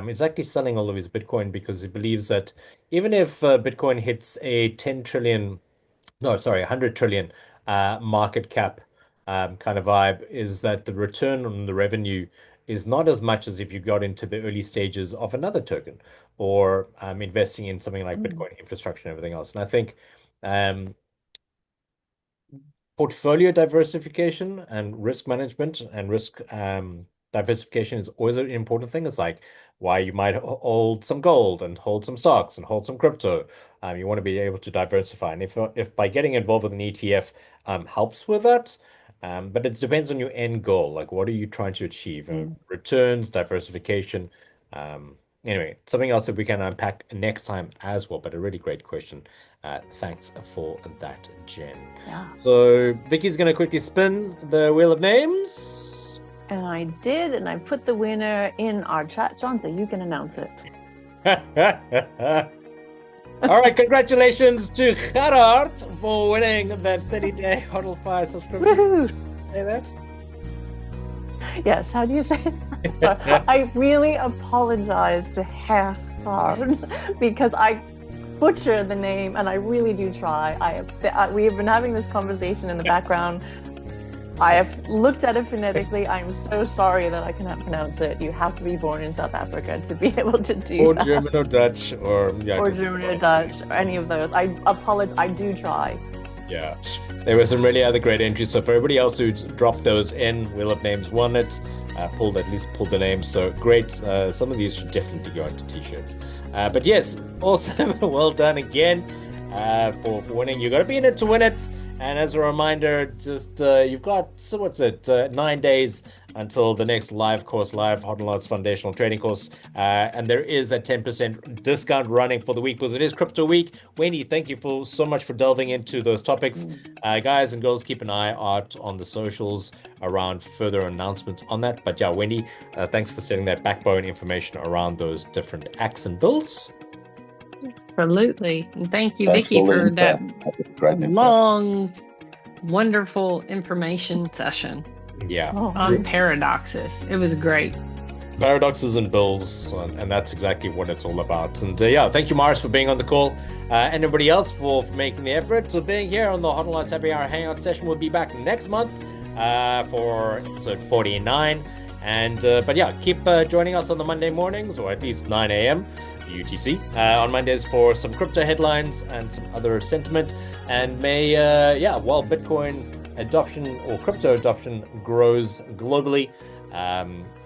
is actually selling all of his Bitcoin because he believes that even if Bitcoin hits a 10 trillion, no, sorry, 100 trillion market cap kind of vibe, is that the return on the revenue is not as much as if you got into the early stages of another token or investing in something like Mm, Bitcoin infrastructure and everything else. And I think um, portfolio diversification and risk management and risk diversification is always an important thing. It's like why you might hold some gold and hold some stocks and hold some crypto. You want to be able to diversify, and if by getting involved with an ETF helps with that. But it depends on your end goal. Like, what are you trying to achieve? mm. Returns, diversification. Anyway, something else that we can unpack next time as well. But a really great question. Thanks for that, Jen. Yeah. So Vicky's going to quickly spin the wheel of names. And I did, and I put the winner in our chat, John, so you can announce it. All right, congratulations to Gerard for winning that 30-day Hodl subscription. Woohoo! Say that? Yes, how do you say it? So I really apologize to Gerhard because I butcher the name, and I really do try. We have been having this conversation in the background. I have looked at it phonetically. I'm so sorry that I cannot pronounce it. You have to be born in South Africa to be able to do Or that. German or Dutch or yeah, Or just German or both. Dutch, or any of those. I apologize. I do try. Yeah, there were some really other great entries. So for everybody else who's dropped those in, Wheel of Names won it, at least pulled the names. So great. Some of these should definitely go into t-shirts. But yes, awesome. Well done again for winning. You got to be in it to win it. And as a reminder, just you've got, so what's it, 9 days until the next live Hodlnots Foundational Trading course. And there is a 10% discount running for the week because it is Crypto Week. Wendy, thank you for so much for delving into those topics. Guys and girls, keep an eye out on the socials around further announcements on that. But yeah, Wendy, thanks for setting that backbone information around those different acts and builds. Absolutely. And thank you, Thanks Vicky, for the for info. that That was great info. long, wonderful information session Yeah. Oh, on paradoxes. It was great. Paradoxes and bills, and that's exactly what it's all about. And yeah, thank you, Morris, for being on the call, and everybody else for making the effort. So being here on the Hodlnots Happy Hour Hangout session. We'll be back next month for episode 49. And but yeah, keep joining us on the Monday mornings, or at least 9 a.m. UTC on Mondays for some crypto headlines and some other sentiment. And may while Bitcoin adoption or crypto adoption grows globally,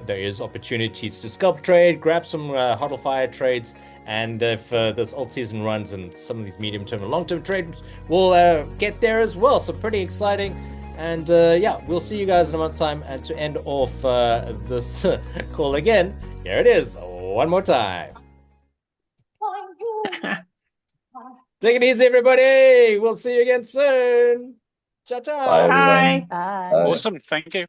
there is opportunities to scalp trade, grab some hodl fire trades, and if this alt season runs and some of these medium-term and long-term trades will get there as well. So pretty exciting. And yeah, we'll see you guys in a month's time. And to end off this call again, here it is one more time. Take it easy, everybody. We'll see you again soon. Ciao, Bye, ciao. everyone. Bye. Bye. Bye. Awesome. Thank you.